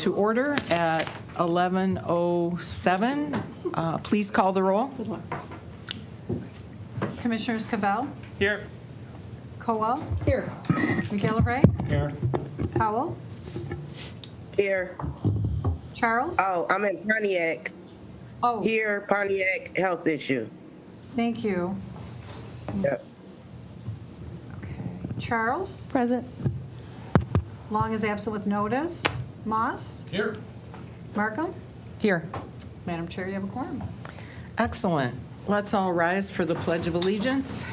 to order at 11:07. Please call the roll. Commissioners Cavell, Here. Colwell, Here. McGillivray, Here. Powell, Here. Charles. Oh, I'm in Pontiac. Oh, Here, Pontiac health issue. thank you. Yep. Okay. Charles, Present. Long is absent with notice. Moss, Here. Markham. Here. Madam Chair, you have a quorum. Excellent. Let's all rise for the Pledge of Allegiance.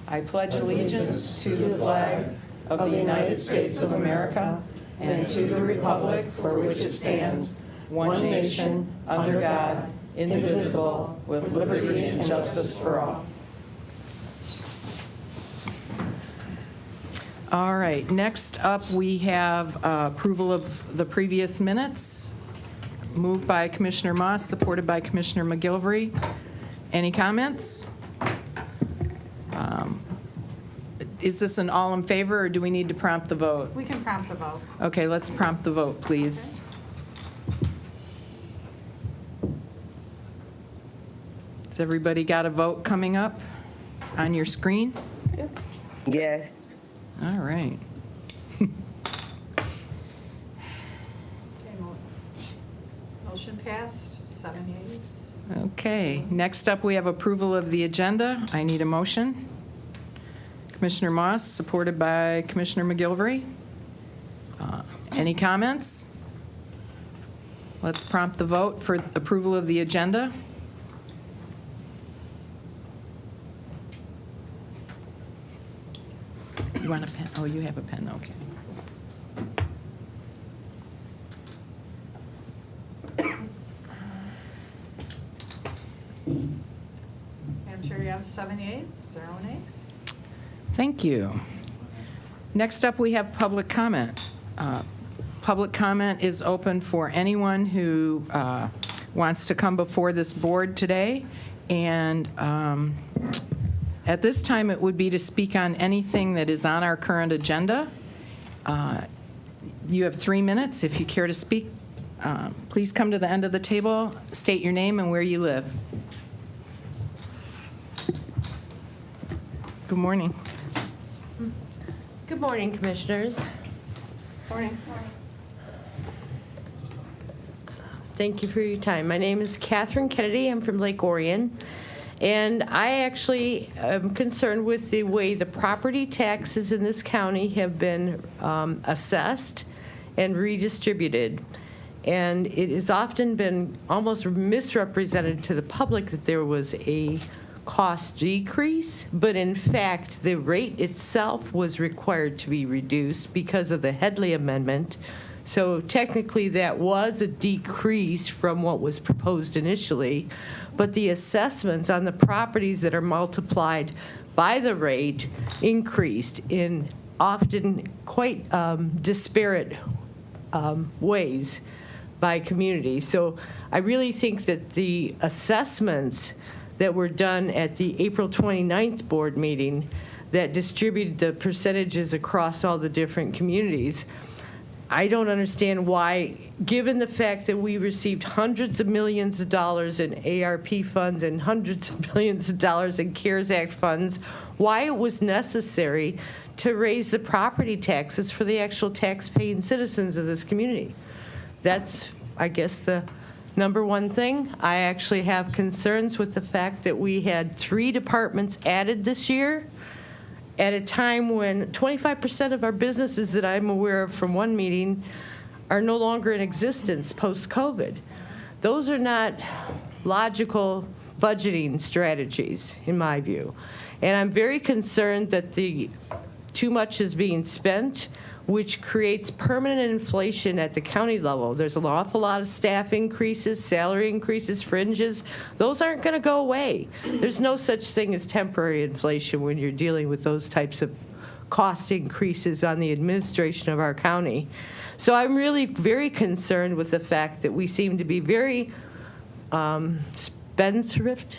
I pledge allegiance to the flag of the United States of America and to the republic for which it stands, one nation, under God, indivisible, with liberty and justice for all. All right, next up we have approval of the previous minutes. Moved by Commissioner Moss, supported by Commissioner McGillivray. Any comments? Is this an all in favor, or do we need to prompt the vote? We can prompt the vote. Okay, let's prompt the vote, please. Has everybody got a vote coming up on your screen? Yes. All right. Okay, motion passed, 7 yeas. Okay, next up, we have approval of the agenda. I need a motion. Commissioner Moss, supported by Commissioner McGillivray. Any comments? Let's prompt the vote for approval of the agenda. You want a pen? Oh, you have a pen, okay. Madam Chair, you have 7 yeas, 0 nays. Thank you. Next up, we have public comment. Public comment is open for anyone who wants to come before this board today. And at this time, it would be to speak on anything that is on our current agenda. You have 3 minutes. If you care to speak, please come to the end of the table, state your name and where you live. Good morning. Good morning, Commissioners. Morning. Thank you for your time. My name is Catherine Kennedy. I'm from Lake Orion. And I actually am concerned with the way the property taxes in this county have been assessed and redistributed. And it has often been almost misrepresented to the public that there was a cost decrease, but in fact, the rate itself was required to be reduced because of the Headley Amendment. So technically, that was a decrease from what was proposed initially, but the assessments on the properties that are multiplied by the rate increased in often quite disparate ways by community. So I really think that the assessments that were done at the April 29th board meeting that distributed the percentages across all the different communities, I don't understand why, given the fact that we received hundreds of millions of dollars in ARP funds and hundreds of millions of dollars in CARES Act funds, why it was necessary to raise the property taxes for the actual tax-paying citizens of this community. That's, I guess, the number one thing. I actually have concerns with the fact that we had 3 departments added this year at a time when 25% of our businesses that I'm aware of from one meeting are no longer in existence post-COVID. Those are not logical budgeting strategies, in my view. And I'm very concerned that too much is being spent, which creates permanent inflation at the county level. There's an awful lot of staff increases, salary increases, fringes. Those aren't going to go away. There's no such thing as temporary inflation when you're dealing with those types of cost increases on the administration of our county. So I'm really very concerned with the fact that we seem to be very spendthrift.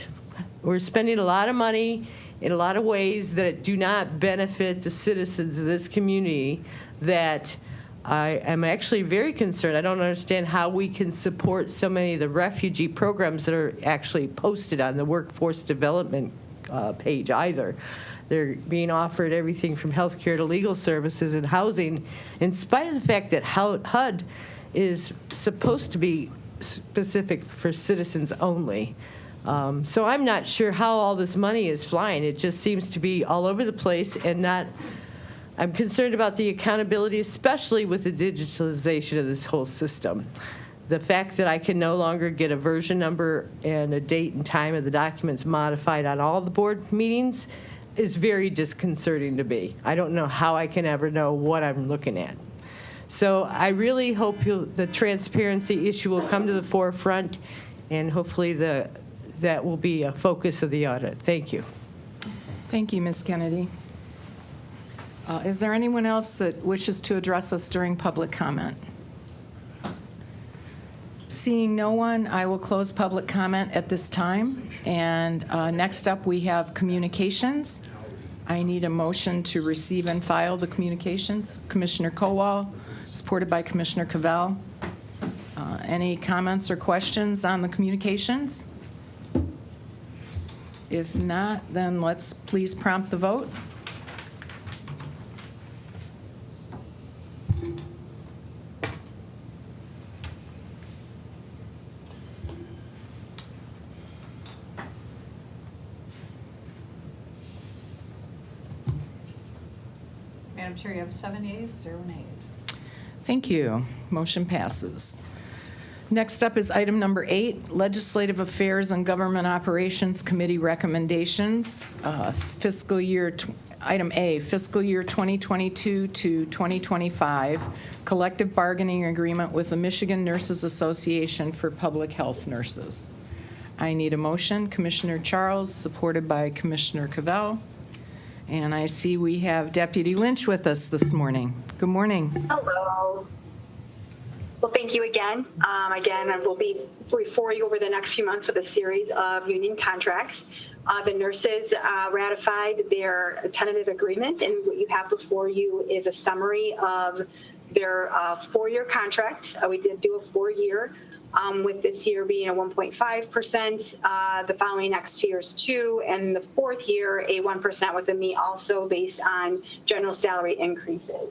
We're spending a lot of money in a lot of ways that do not benefit the citizens of this community that I am actually very concerned. I don't understand how we can support so many of the refugee programs that are actually posted on the workforce development page either. They're being offered everything from healthcare to legal services and housing, in spite of the fact that HUD is supposed to be specific for citizens only. So I'm not sure how all this money is flying. It just seems to be all over the place and not. I'm concerned about the accountability, especially with the digitalization of this whole system. The fact that I can no longer get a version number and a date and time of the documents modified on all the board meetings is very disconcerting to me. I don't know how I can ever know what I'm looking at. So I really hope the transparency issue will come to the forefront, and hopefully that will be a focus of the audit. Thank you. Thank you, Ms. Kennedy. Is there anyone else that wishes to address us during public comment? Seeing no one, I will close public comment at this time. And next up, we have communications. I need a motion to receive and file the communications. Commissioner Kowal, supported by Commissioner Cavell. Any comments or questions on the communications? If not, then let's please prompt the vote. Madam Chair, you have 7 yeas, 0 nays. Thank you. Motion passes. Next up is item number 8, Legislative Affairs and Government Operations Committee recommendations. Item A, fiscal year 2022 to 2025, collective bargaining agreement with the Michigan Nurses Association for Public Health Nurses. I need a motion. Commissioner Charles, supported by Commissioner Cavell. And I see we have Deputy Lynch with us this morning. Good morning. Hello. Well, thank you again. Again, I will be before you over the next few months with a series of union contracts. The nurses ratified their tentative agreement, and what you have before you is a summary of their 4-year contract. We did do a 4-year, with this year being a 1.5%, the following next 2 years 2, and the 4th year a 1% with the me also based on general salary increases.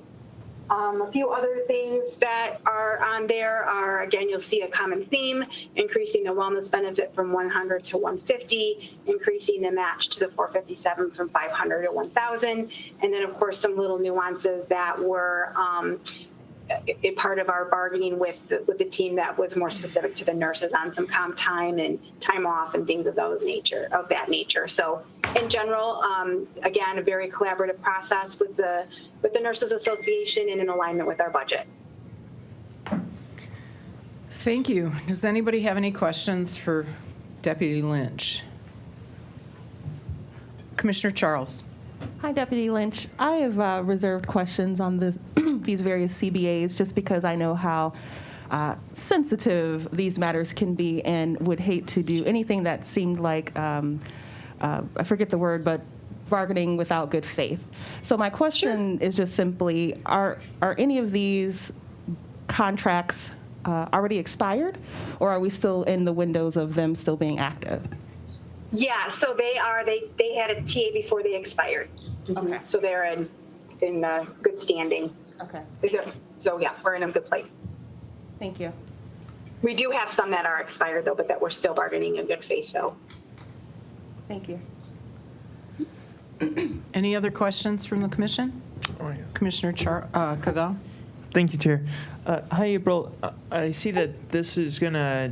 A few other things that are on there are, again, you'll see a common theme, increasing the wellness benefit from 100 to 150, increasing the match to the 457 from 500 to 1,000, and then, of course, some little nuances that were a part of our bargaining with the team that was more specific to the nurses on some comp time and time off and things of that nature. So in general, again, a very collaborative process with the Nurses Association and in alignment with our budget. Thank you. Does anybody have any questions for Deputy Lynch? Commissioner Charles. Hi, Deputy Lynch. I have reserved questions on these various CBAs just because I know how sensitive these matters can be and would hate to do anything that seemed like, I forget the word, but bargaining without good faith. So my question is just simply, are any of these contracts already expired, or are we still in the windows of them still being active? Yeah, so they had a TA before they expired. Okay. So they're in good standing. Okay. So yeah, we're in a good place. Thank you. We do have some that are expired though, but that we're still bargaining in good faith though. Thank you. Any other questions from the commission? Oh, yeah. Commissioner Cavell? Thank you, Chair. Hi, April. I see that this is going to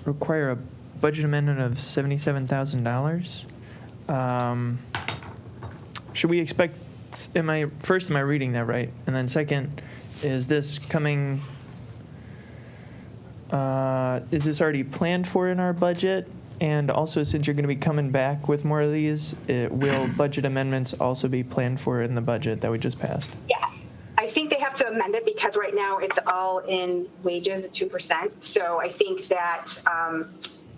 require a budget amendment of $77,000. Should we expect, am I reading that right? And then second, is this coming, is this already planned for in our budget? And also, since you're going to be coming back with more of these, will budget amendments also be planned for in the budget that we just passed? Yeah, I think they have to amend it because right now it's all in wages at 2%. So I think that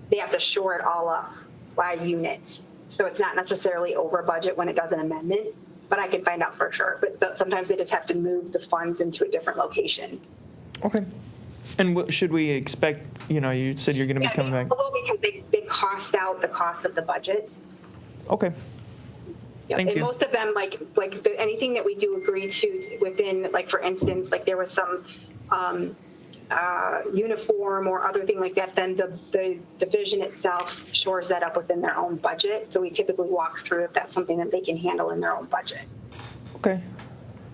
they have to shore it all up by unit. So it's not necessarily over budget when it does an amendment, but I can find out for sure. But sometimes they just have to move the funds into a different location. Okay. And should we expect, you said you're going to be coming back? Well, because they cost out the cost of the budget. Okay. Yeah, Thank and you. most of them, anything that we do agree to within, like, for instance, like there was some uniform or other thing like that, then the division itself shores that up within their own budget. So we typically walk through if that's something that they can handle in their own budget. Okay.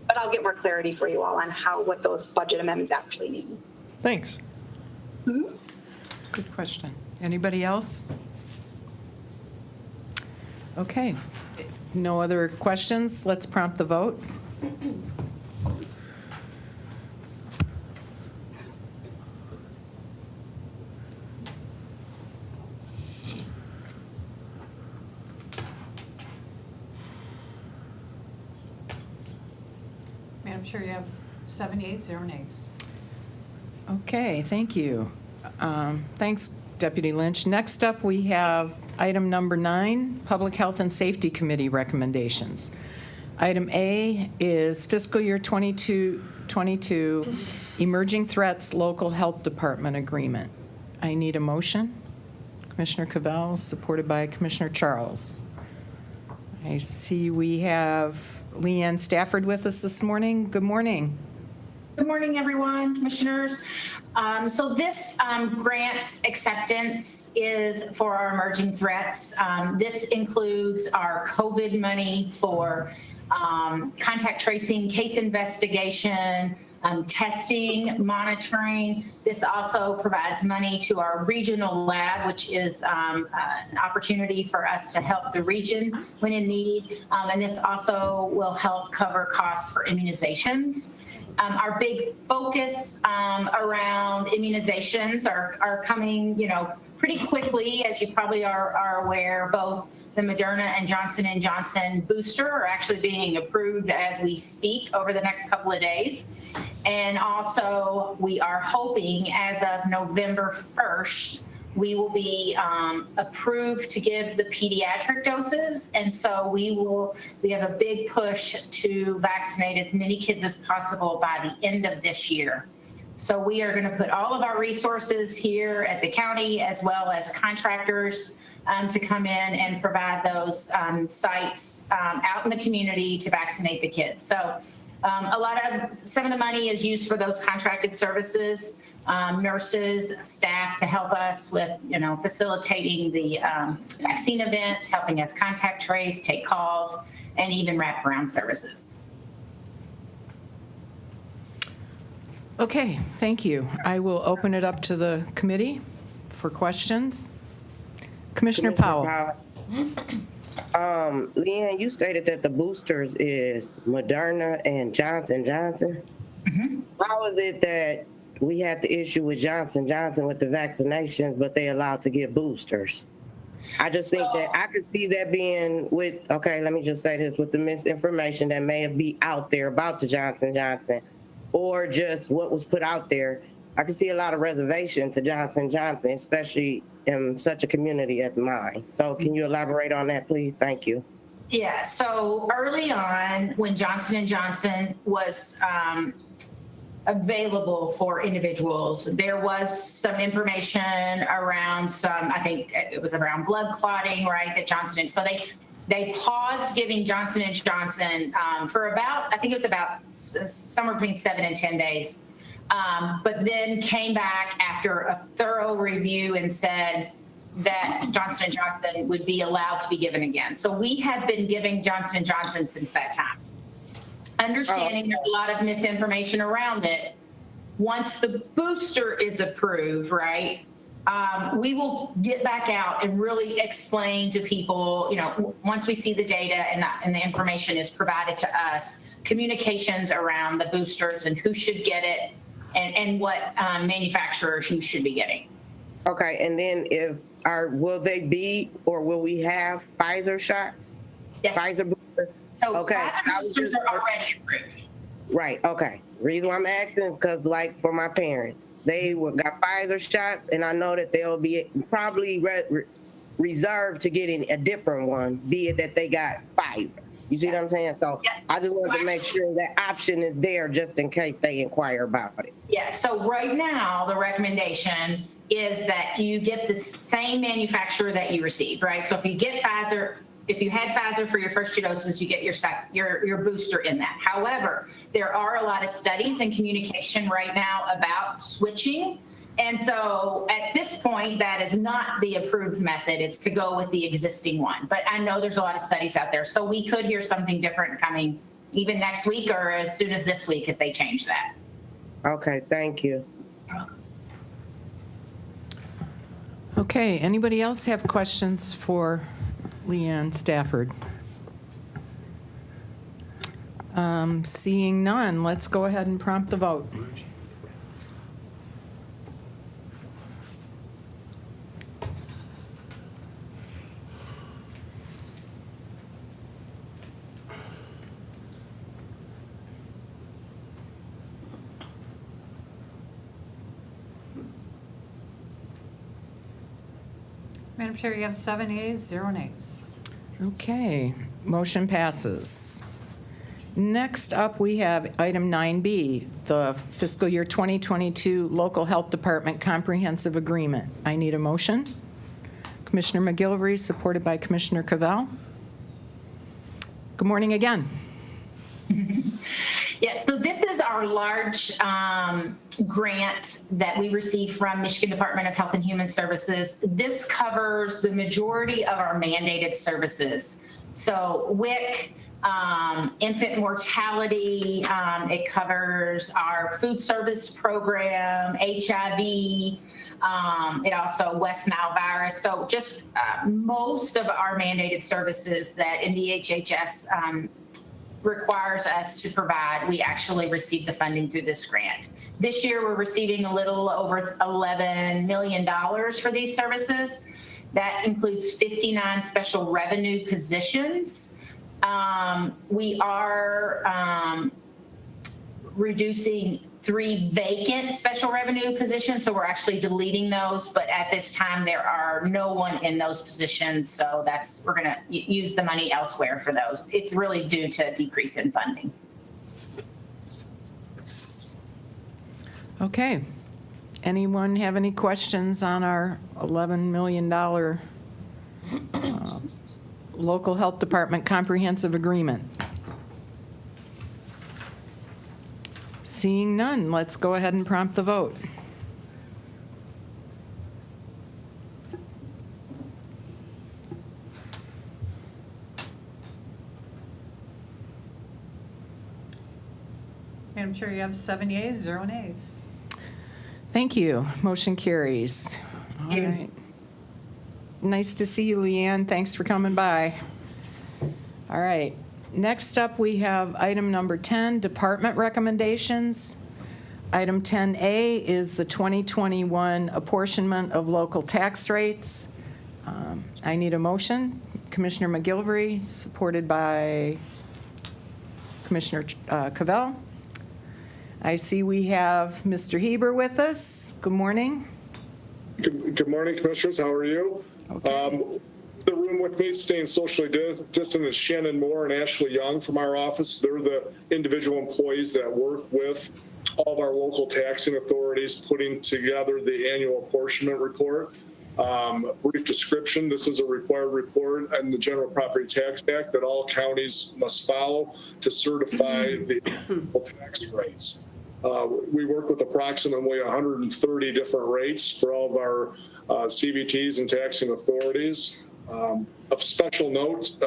But I'll get more clarity for you all on what those budget amendments actually mean. Thanks. Good question. Anybody else? Okay. No other questions? Let's prompt the vote. Madam Chair, you have 7 yeas, 0 nays. Okay, thank you. Thanks, Deputy Lynch. Next up, we have item number 9, Public Health and Safety Committee recommendations. Item A is fiscal year 22 Emerging Threats Local Health Department Agreement. I need a motion. Commissioner Cavell, supported by Commissioner Charles. I see we have Leanne Stafford with us this morning. Good morning. Good morning, everyone, commissioners. So this grant acceptance is for our emerging threats. This includes our COVID money for contact tracing, case investigation, testing, monitoring. This also provides money to our regional lab, which is an opportunity for us to help the region when in need. And this also will help cover costs for immunizations. Our big focus around immunizations are coming, pretty quickly, as you probably are aware. Both the Moderna and Johnson & Johnson booster are actually being approved as we speak over the next couple of days. And also, we are hoping as of November 1st, we will be approved to give the pediatric doses. And so we have a big push to vaccinate as many kids as possible by the end of this year. So we are going to put all of our resources here at the county as well as contractors to come in and provide those sites out in the community to vaccinate the kids. So some of the money is used for those contracted services. Nurses, staff to help us with, facilitating the vaccine events, helping us contact trace, take calls, and even wraparound services. Okay, thank you. I will open it up to the committee for questions. Commissioner Powell. Leanne, you stated that the boosters is Moderna and Johnson & Johnson. Mm-hmm. How is it that we had the issue with Johnson & Johnson with the vaccinations, but they allowed to get boosters? I just think that I could see that being let me just say this, with the misinformation that may be out there about the Johnson & Johnson, or just what was put out there. I can see a lot of reservation to Johnson & Johnson, especially in such a community as mine. So can you elaborate on that, please? Thank you. Yeah, so early on, when Johnson & Johnson was available for individuals, there was some information around I think it was around blood clotting, right, that Johnson, so they paused giving Johnson & Johnson for about, I think it was about somewhere between 7 and 10 days. But then came back after a thorough review and said that Johnson & Johnson would be allowed to be given again. So we have been giving Johnson & Johnson since that time. Understanding there's a lot of misinformation around it. Once the booster is approved, right, we will get back out and really explain to people, once we see the data and the information is provided to us, communications around the boosters and who should get it and what manufacturers you should be getting. Okay, and then will they be, or will we have Pfizer shots? Yes. Pfizer booster? So Okay. Pfizer boosters are already approved. Right, okay. Reason why I'm asking is because, for my parents, they got Pfizer shots, and I know that they'll be probably reserved to getting a different one, be it that they got Pfizer. You see what I'm saying? So Yeah. I just want So to make actually- sure that option is there just in case they inquire about it. Yeah, so right now, the recommendation is that you get the same manufacturer that you received, right? So if you get Pfizer, if you had Pfizer for your first 2 doses, you get your booster in that. However, there are a lot of studies and communication right now about switching. And so at this point, that is not the approved method. It's to go with the existing one. But I know there's a lot of studies out there. So we could hear something different coming even next week or as soon as this week if they change that. Okay, thank you. Okay, anybody else have questions for Leanne Stafford? Seeing none, let's go ahead and prompt the vote. Madam Chair, you have 7 ayes, 0 nays. Okay, motion passes. Next up, we have item 9B, the fiscal year 2022 Local Health Department Comprehensive Agreement. I need a motion. Commissioner McGilvery, supported by Commissioner Cavell. Good morning again. Yes, so this is our large grant that we received from Michigan Department of Health and Human Services. This covers the majority of our mandated services. So WIC, infant mortality, it covers our food service program, HIV, it also West Nile virus. So just most of our mandated services that NDHHS requires us to provide, we actually receive the funding through this grant. This year, we're receiving a little over $11 million for these services. That includes 59 special revenue positions. We are reducing 3 vacant special revenue positions, so we're actually deleting those, but at this time, there are no one in those positions, so we're gonna use the money elsewhere for those. It's really due to a decrease in funding. Okay. Anyone have any questions on our $11 million Local Health Department Comprehensive Agreement? Seeing none, let's go ahead and prompt the vote. Madam Chair, you have 7 yeas, 0 nays. Thank you. Motion carries. All right. Nice to see you, Leanne. Thanks for coming by. All right. Next up, we have item number 10, department recommendations. Item 10A is the 2021 apportionment of local tax rates. I need a motion. Commissioner McGilvery, supported by Commissioner Cavell. I see we have Mr. Heber with us. Good morning. Good morning, Commissioners. How are you? Okay. The room with me, staying socially distant, is Shannon Moore and Ashley Young from our office. They're the individual employees that work with all of our local taxing authorities putting together the annual apportionment report. Brief description, this is a required report in the General Property Tax Act that all counties must follow to certify the tax rates. We work with approximately 130 different rates for all of our CBTs and taxing authorities. Of special note,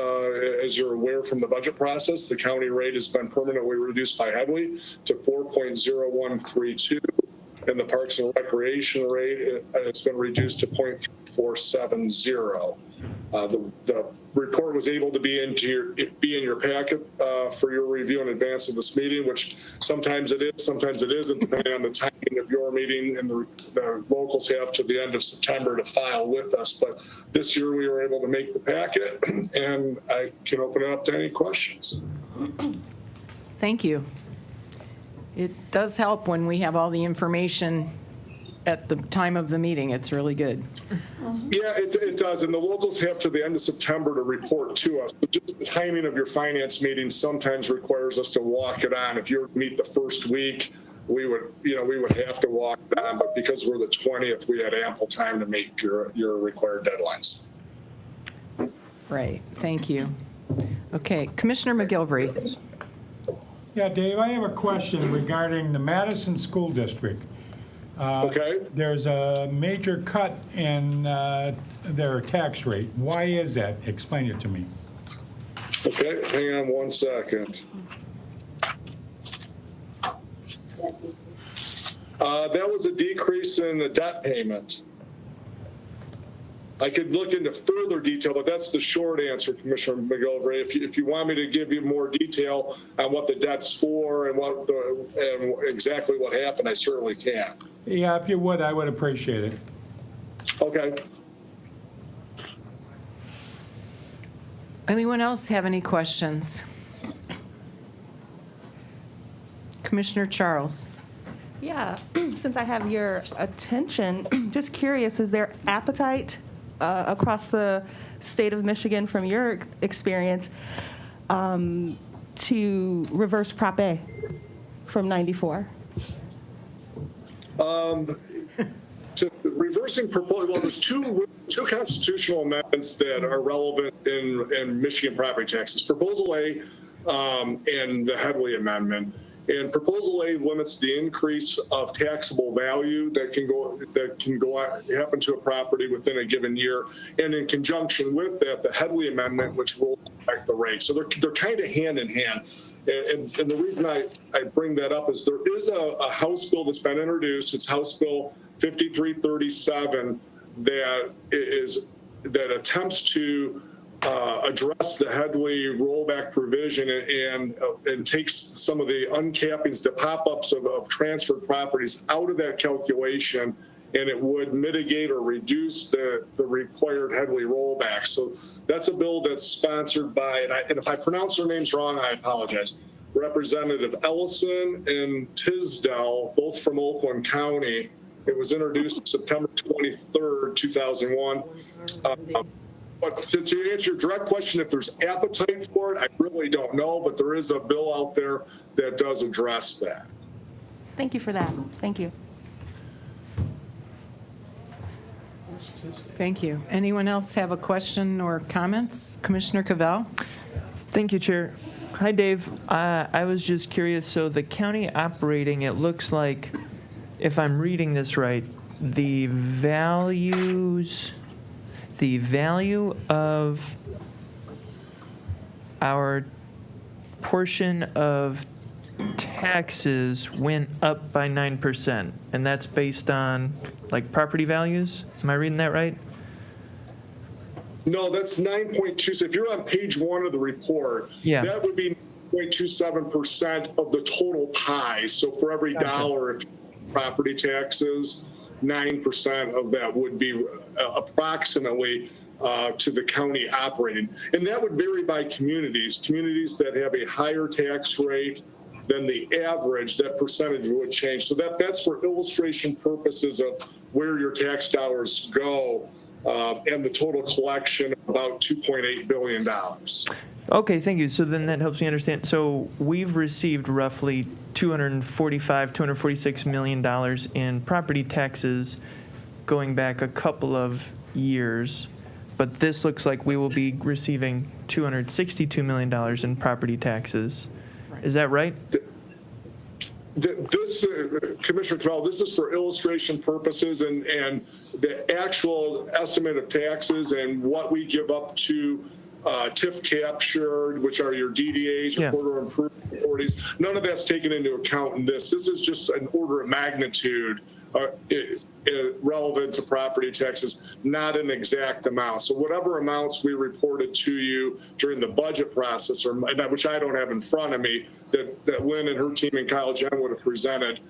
as you're aware from the budget process, the county rate has been permanently reduced by heavily to 4.0132, and the Parks and Recreation rate has been reduced to 0.470. The report was able to be in your packet for your review in advance of this meeting, which sometimes it is, sometimes it isn't, depending on the timing of your meeting, and the locals have to the end of September to file with us. But this year we were able to make the packet, and I can open it up to any questions. Thank you. It does help when we have all the information at the time of the meeting. It's really good. Yeah, it does. And the locals have to the end of September to report to us. So just the timing of your finance meeting sometimes requires us to walk it on. If you meet the first week, we would have to walk it on. But because we're the 20th, we had ample time to make your required deadlines. Right. Thank you. Okay. Commissioner McGilvery. Yeah, Dave, I have a question regarding the Madison School District. Okay. There's a major cut in their tax rate. Why is that? Explain it to me. Okay, hang on one second. That was a decrease in the debt payment. I could look into further detail, but that's the short answer, Commissioner McGilvery. If you want me to give you more detail on what the debt's for and exactly what happened, I certainly can. Yeah, if you would, I would appreciate it. Okay. Anyone else have any questions? Commissioner Charles. Yeah, since I have your attention, just curious, is there appetite across the state of Michigan from your experience to reverse Prop A from 94? To reversing proposal, well, there's two constitutional amendments that are relevant in Michigan property taxes. Proposal A and the Headley Amendment. And Proposal A limits the increase of taxable value that can happen to a property within a given year. And in conjunction with that, the Headley Amendment, which rolls back the rate. So they're kind of hand in hand. And the reason I bring that up is there is a House bill that's been introduced. It's House Bill 5337 that attempts to address the Headley rollback provision and takes some of the uncappings, the pop-ups of transferred properties out of that calculation, and it would mitigate or reduce the required Headley rollback. So that's a bill that's sponsored by, and if I pronounce their names wrong, I apologize, Representative Ellison and Tisdale, both from Oakland County. It was introduced September 23rd, 2001. But to answer your direct question, if there's appetite for it, I really don't know, but there is a bill out there that does address that. Thank you for that. Thank you. Thank you. Anyone else have a question or comments? Commissioner Cavell? Thank you, Chair. Hi, Dave. I was just curious. So the county operating, it looks like, if I'm reading this right, the value of our portion of taxes went up by 9%, and that's based on like property values. Am I reading that right? No, that's 9.2. So if you're on page 1 of the report, Yeah. that would be 0.27% of the total pie. So for every dollar of property taxes, 9% of that would be approximately to the county operating. And that would vary by communities. Communities that have a higher tax rate than the average, that percentage would change. So that's for illustration purposes of where your tax dollars go, and the total collection of about $2.8 billion. Okay, thank you. So then that helps me understand. So we've received roughly $246 million in property taxes going back a couple of years, but this looks like we will be receiving $262 million in property taxes. Is that right? This, Commissioner Cavell, this is for illustration purposes, and the actual estimate of taxes and what we give up to TIF capture, which are your DDAs, Yeah. recorder improvement authorities. None of that's taken into account in this. This is just an order of magnitude relevant to property taxes, not an exact amount. So whatever amounts we reported to you during the budget process, which I don't have in front of me, that Lynn and her team and Kyle Jen would have presented,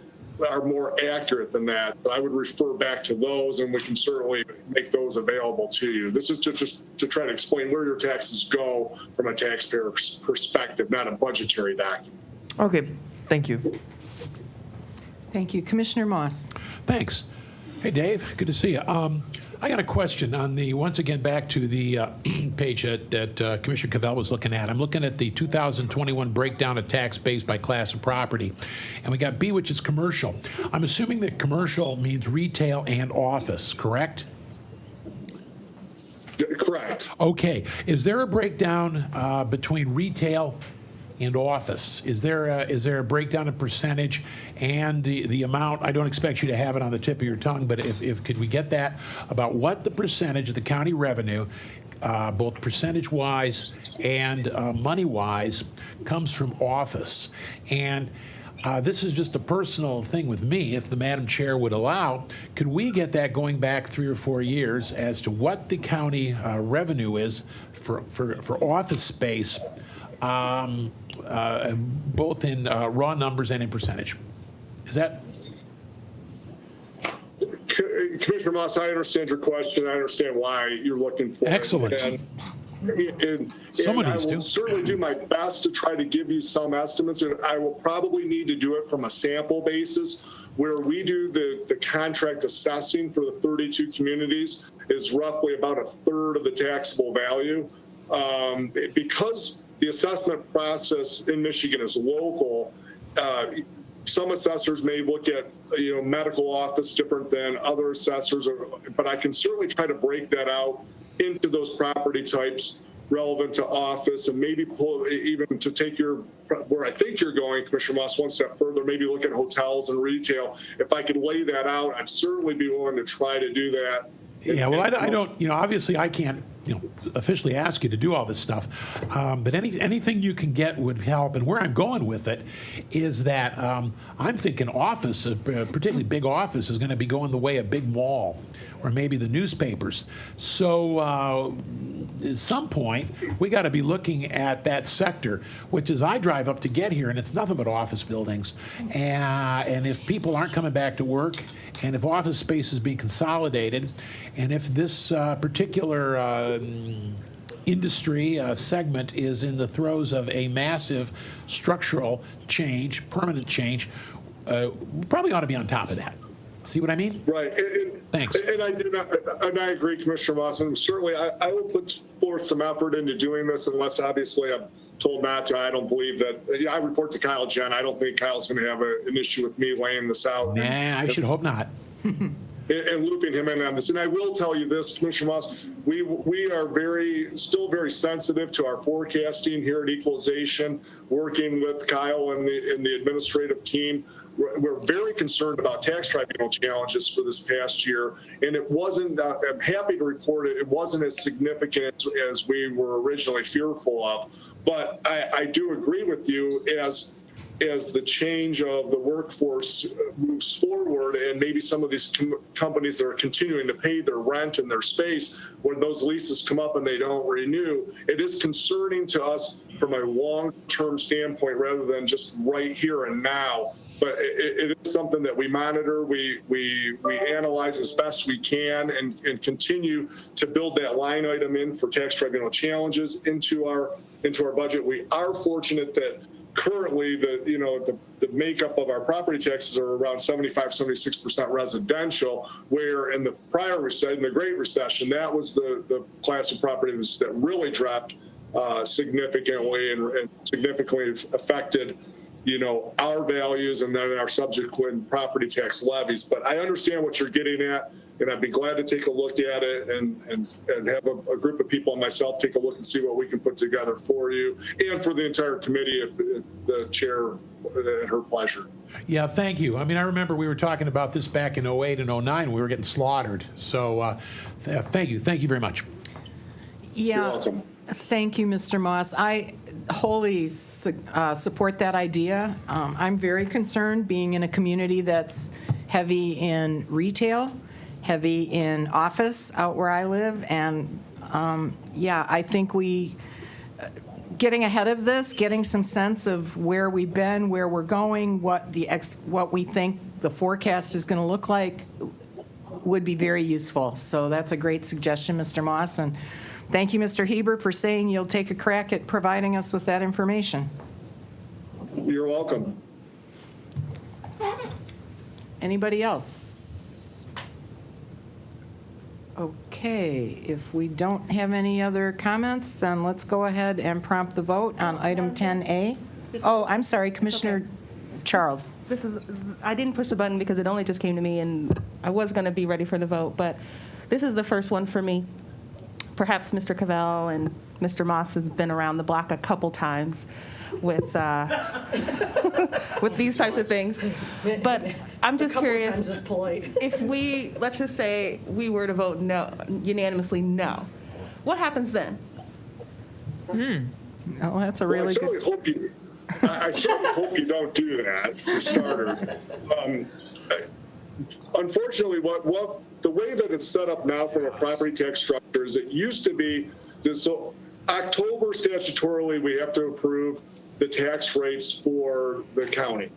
are more accurate than that. I would refer back to those, and we can certainly make those available to you. This is just to try to explain where your taxes go from a taxpayer perspective, not a budgetary document. Okay, thank you. Thank you. Commissioner Moss? Thanks. Hey, Dave. Good to see you. I got a question on once again, back to the page that Commissioner Cavell was looking at. I'm looking at the 2021 breakdown of tax base by class of property. And we got B, which is commercial. I'm assuming that commercial means retail and office, correct? Correct. Okay. Is there a breakdown between retail and office? Is there a breakdown in percentage and the amount? I don't expect you to have it on the tip of your tongue, but if could we get that about what the percentage of the county revenue, both percentage-wise and money-wise, comes from office? And this is just a personal thing with me. If the Madam Chair would allow, could we get that going back 3 or 4 years as to what the county revenue is for office space, both in raw numbers and in percentage? Is that? Commissioner Moss, I understand your question. I understand why you're looking for Excellent. it. And Someone I needs will to. certainly do my best to try to give you some estimates, and I will probably need to do it from a sample basis. Where we do the contract assessing for the 32 communities is roughly about a third of the taxable value. Because the assessment process in Michigan is local, some assessors may look at medical office different than other assessors, but I can certainly try to break that out into those property types relevant to office, and maybe pull even to take where I think you're going, Commissioner Moss, one step further, maybe look at hotels and retail. If I could lay that out, I'd certainly be willing to try to do that. Yeah, well, I don't, obviously I can't, officially ask you to do all this stuff, but anything you can get would help. And where I'm going with it is that I'm thinking office, particularly big office, is going to be going the way of big mall or maybe the newspapers. So at some point, we got to be looking at that sector, which is I drive up to get here, and it's nothing but office buildings. And if people aren't coming back to work, and if office space is being consolidated, and if this particular industry segment is in the throes of a massive structural change, permanent change, we probably ought to be on top of that. See what I mean? Right. Thanks. And I agree, Commissioner Moss, and certainly I will put forth some effort into doing this, unless obviously I'm told not to. I don't believe that. I report to Kyle Jen. I don't think Kyle's going to have an issue with me laying this out. Nah, I should hope not. And looping him in on this. And I will tell you this, Commissioner Moss, we are still very sensitive to our forecasting here at Equalization, working with Kyle and the administrative team. We're very concerned about tax tribunal challenges for this past year, and it wasn't, I'm happy to report it wasn't as significant as we were originally fearful of. But I do agree with you, as the change of the workforce moves forward, and maybe some of these companies that are continuing to pay their rent and their space, when those leases come up and they don't renew, it is concerning to us from a long-term standpoint rather than just right here and now. But it is something that we monitor, we analyze as best we can, and continue to build that line item in for tax tribunal challenges into our budget. We are fortunate that currently the makeup of our property taxes are around 75-76% residential, where in the prior recession, the Great Recession, that was the class of properties that really dropped significantly and significantly affected our values and then our subsequent property tax levies. But I understand what you're getting at, and I'd be glad to take a look at it and have a group of people and myself take a look and see what we can put together for you and for the entire committee if the chair at her pleasure. Yeah, thank you. I mean, I remember we were talking about this back in 08 and 09. We were getting slaughtered. So thank you. Thank you very much. Yeah. You're welcome. Thank you, Mr. Moss. I wholly support that idea. I'm very concerned being in a community that's heavy in retail, heavy in office out where I live. And I think getting ahead of this, getting some sense of where we've been, where we're going, what we think the forecast is going to look like would be very useful. So that's a great suggestion, Mr. Moss. And thank you, Mr. Heber, for saying you'll take a crack at providing us with that information. You're welcome. Anybody else? Okay, if we don't have any other comments, then let's go ahead and prompt the vote on item 10A. Oh, I'm sorry, Commissioner Charles. I didn't push the button because it only just came to me, and I was going to be ready for the vote, but this is the first one for me. Perhaps Mr. Cavell and Mr. Moss has been around the block a couple times with with these types of things. But I'm just curious, if let's just say we were to vote no, unanimously no, what happens then? Oh, that's a really good. I certainly hope you don't do that, for starters. Unfortunately, the way that it's set up now from a property tax structure is it used to be, so October statutorily, we have to approve the tax rates for the county.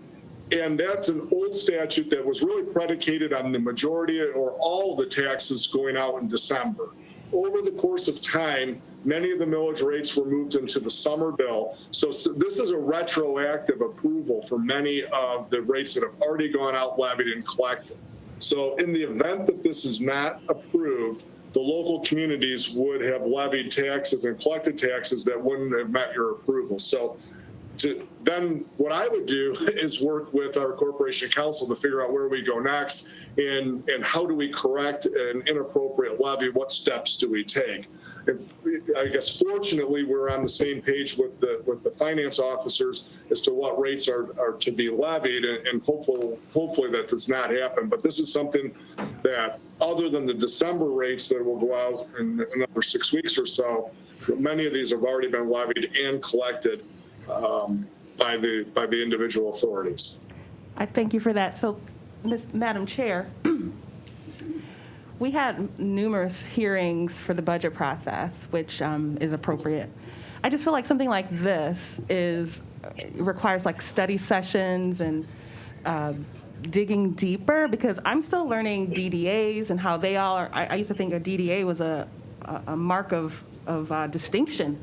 And that's an old statute that was really predicated on the majority or all the taxes going out in December. Over the course of time, many of the millage rates were moved into the summer bill. So this is a retroactive approval for many of the rates that have already gone out, levied, and collected. So in the event that this is not approved, the local communities would have levied taxes and collected taxes that wouldn't have met your approval. So then what I would do is work with our corporation council to figure out where we go next and how do we correct an inappropriate levy, what steps do we take. I guess fortunately we're on the same page with the finance officers as to what rates are to be levied, and hopefully that does not happen. But this is something that, other than the December rates that will go out in another 6 weeks or so, many of these have already been levied and collected by the individual authorities. I thank you for that. So, Madam Chair, we had numerous hearings for the budget process, which is appropriate. I just feel like something like this requires like study sessions and digging deeper, because I'm still learning DDAs and how they all are. I used to think a DDA was a mark of distinction,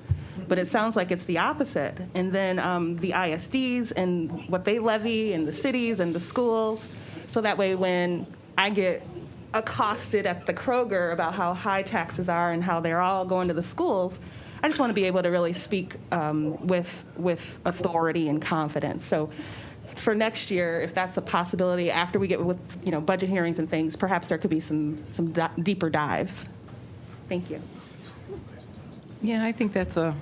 but it sounds like it's the opposite. And then the ISDs and what they levy, and the cities and the schools, so that way when I get accosted at the Kroger about how high taxes are and how they're all going to the schools, I just want to be able to really speak with authority and confidence. So for next year, if that's a possibility, after we get with budget hearings and things, perhaps there could be some deeper dives. Thank you. Yeah, I think that's a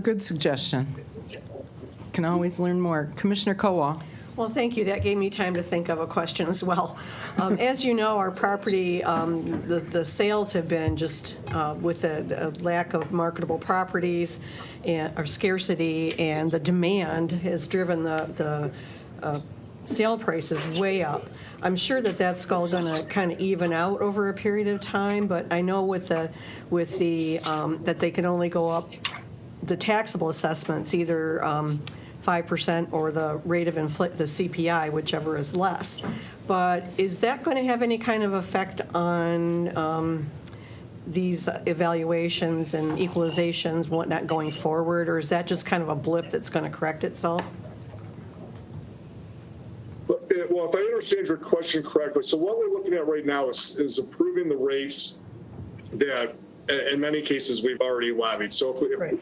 good suggestion. Can always learn more. Commissioner Kowal. Well, thank you. That gave me time to think of a question as well. As you know, our property, the sales have been just with a lack of marketable properties or scarcity, and the demand has driven the sale prices way up. I'm sure that that's all going to kind of even out over a period of time, but I know with the that they can only go up the taxable assessments, either 5% or the rate of the CPI, whichever is less. But is that going to have any kind of effect on these evaluations and equalizations, whatnot, going forward, or is that just kind of a blip that's going to correct itself? Well, if I understand your question correctly, so what we're looking at right now is approving the rates that in many cases we've already levied. So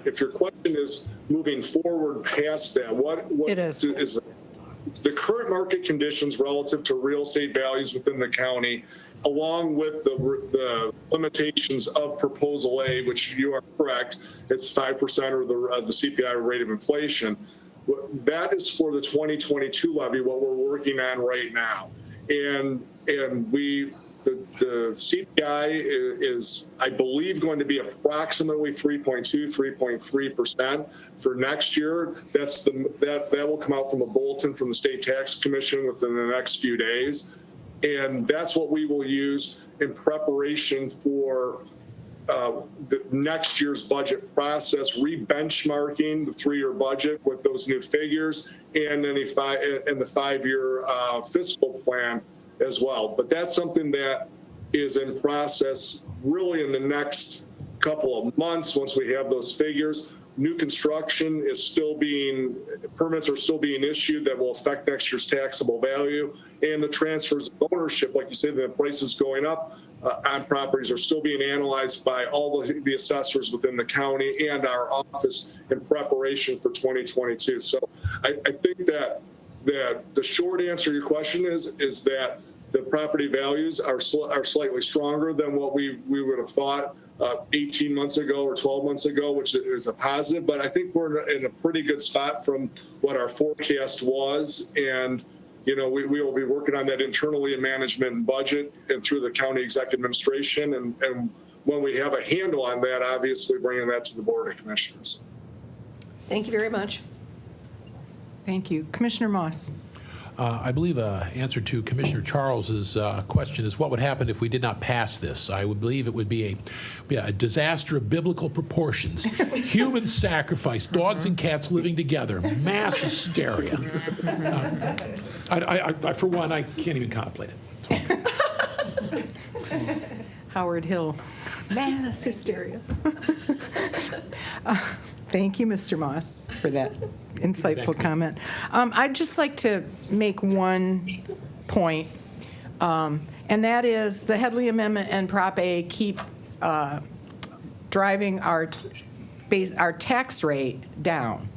if your question is moving forward past that, what is the current market conditions relative to real estate values within the county, along with the limitations of Proposal A, which you are correct, it's 5% or the CPI rate of inflation. That is for the 2022 levy, what we're working on right now. And the CPI is, I believe, going to be approximately 3.2, 3.3% for next year. That will come out from a bulletin from the State Tax Commission within the next few days. And that's what we will use in preparation for the next year's budget process, re-benchmarking the 3-year budget with those new figures, and then the 5-year fiscal plan as well. But that's something that is in process really in the next couple of months. Once we have those figures, new construction is still being, permits are still being issued that will affect next year's taxable value. And the transfers of ownership, like you said, the prices going up on properties are still being analyzed by all the assessors within the county and our office in preparation for 2022. So I think that the short answer to your question is that the property values are slightly stronger than what we would have thought 18 months ago or 12 months ago, which is a positive. But I think we're in a pretty good spot from what our forecast was. And, you know, we will be working on that internally in management and budget and through the county executive administration. And when we have a handle on that, obviously bringing that to the Board of Commissioners. Thank you very much. Thank you. Commissioner Moss. I believe answer to Commissioner Charles's question is what would happen if we did not pass this. I would believe it would be a disaster of biblical proportions. Human sacrifice, dogs and cats living together, mass hysteria. I, for one, I can't even contemplate it. Howard Hill. Mass hysteria. Thank you, Mr. Moss, for that insightful comment. I'd just like to make one point, and that is the Headley Amendment and Prop A keep driving our tax rate down.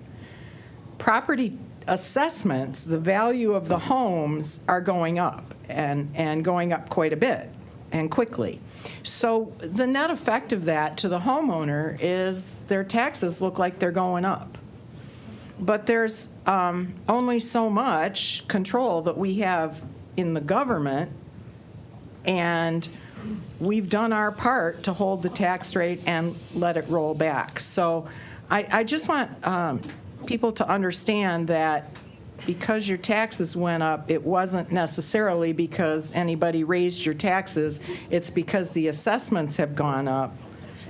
Property assessments, the value of the homes are going up and going up quite a bit and quickly. So the net effect of that to the homeowner is their taxes look like they're going up. But there's only so much control that we have in the government, and we've done our part to hold the tax rate and let it roll back. So I just want people to understand that because your taxes went up, it wasn't necessarily because anybody raised your taxes. It's because the assessments have gone up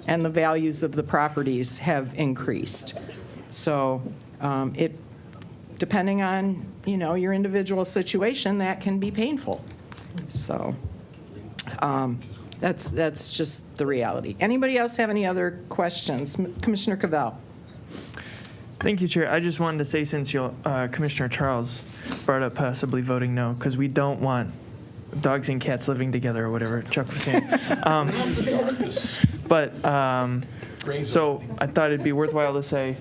and the values of the properties have increased. So it, depending on, you know, your individual situation, that can be painful. So that's just the reality. Anybody else have any other questions? Commissioner Cavell. Thank you, Chair. I just wanted to say, since Commissioner Charles brought up possibly voting no, because we don't want dogs and cats living together or whatever Chuck was saying. So I thought it'd be worthwhile to say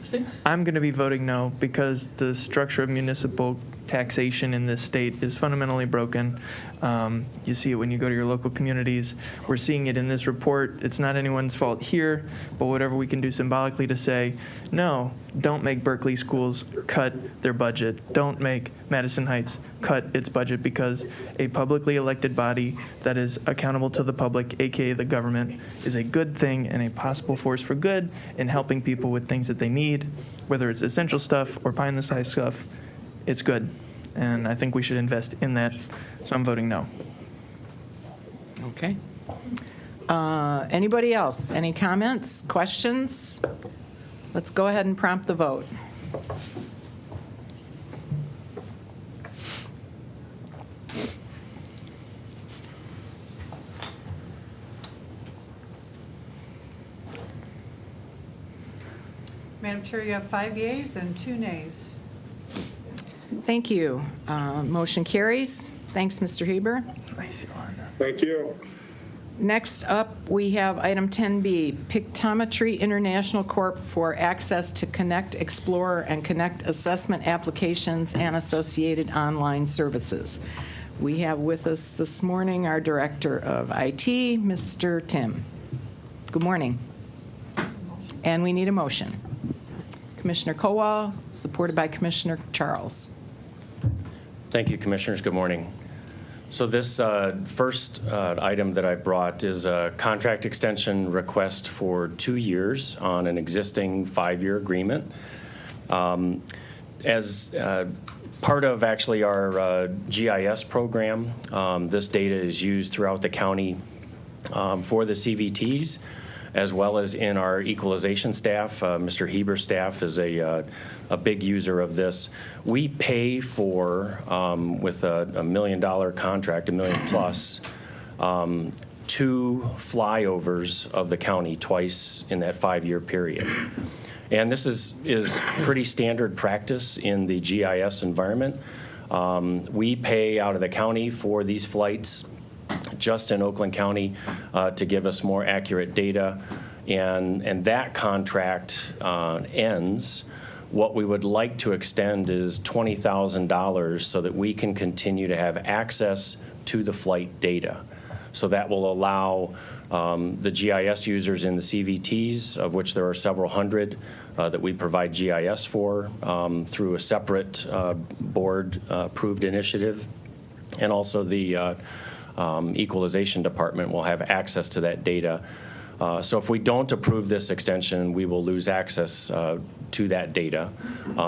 I'm going to be voting no because the structure of municipal taxation in this state is fundamentally broken. You see it when you go to your local communities. We're seeing it in this report. It's not anyone's fault here, but whatever we can do symbolically to say, no, don't make Berkeley schools cut their budget. Don't make Madison Heights cut its budget, because a publicly elected body that is accountable to the public, aka the government, is a good thing and a possible force for good in helping people with things that they need, whether it's essential stuff or pie-in-the-sky stuff. It's good, and I think we should invest in that, so I'm voting no. Okay. Anybody else? Any comments, questions? Let's go ahead and prompt the vote. Madam Chair, you have 5 yeas and 2 nays. Thank you. Motion carries. Thanks, Mr. Heber. Thank you. Next up, we have item 10B, Pictometry International Corp. For access to Connect Explorer and Connect assessment applications and associated online services. We have with us this morning our Director of IT, Mr. Tim. Good morning. And we need a motion. Commissioner Kowal, supported by Commissioner Charles. Thank you, Commissioners. Good morning. So this first item that I've brought is a contract extension request for 2 years on an existing 5-year agreement. As part of actually our GIS program, this data is used throughout the county for the CVTs, as well as in our equalization staff. Mr. Heber's staff is a big user of this. We pay for, with a $1 million contract, $1 million plus, 2 flyovers of the county twice in that 5-year period. And this is pretty standard practice in the GIS environment. We pay out of the county for these flights just in Oakland County to give us more accurate data. And that contract ends. What we would like to extend is $20,000 so that we can continue to have access to the flight data. So that will allow the GIS users in the CVTs, of which there are several hundred that we provide GIS for through a separate board-approved initiative. And also the Equalization Department will have access to that data. So if we don't approve this extension, we will lose access to that data.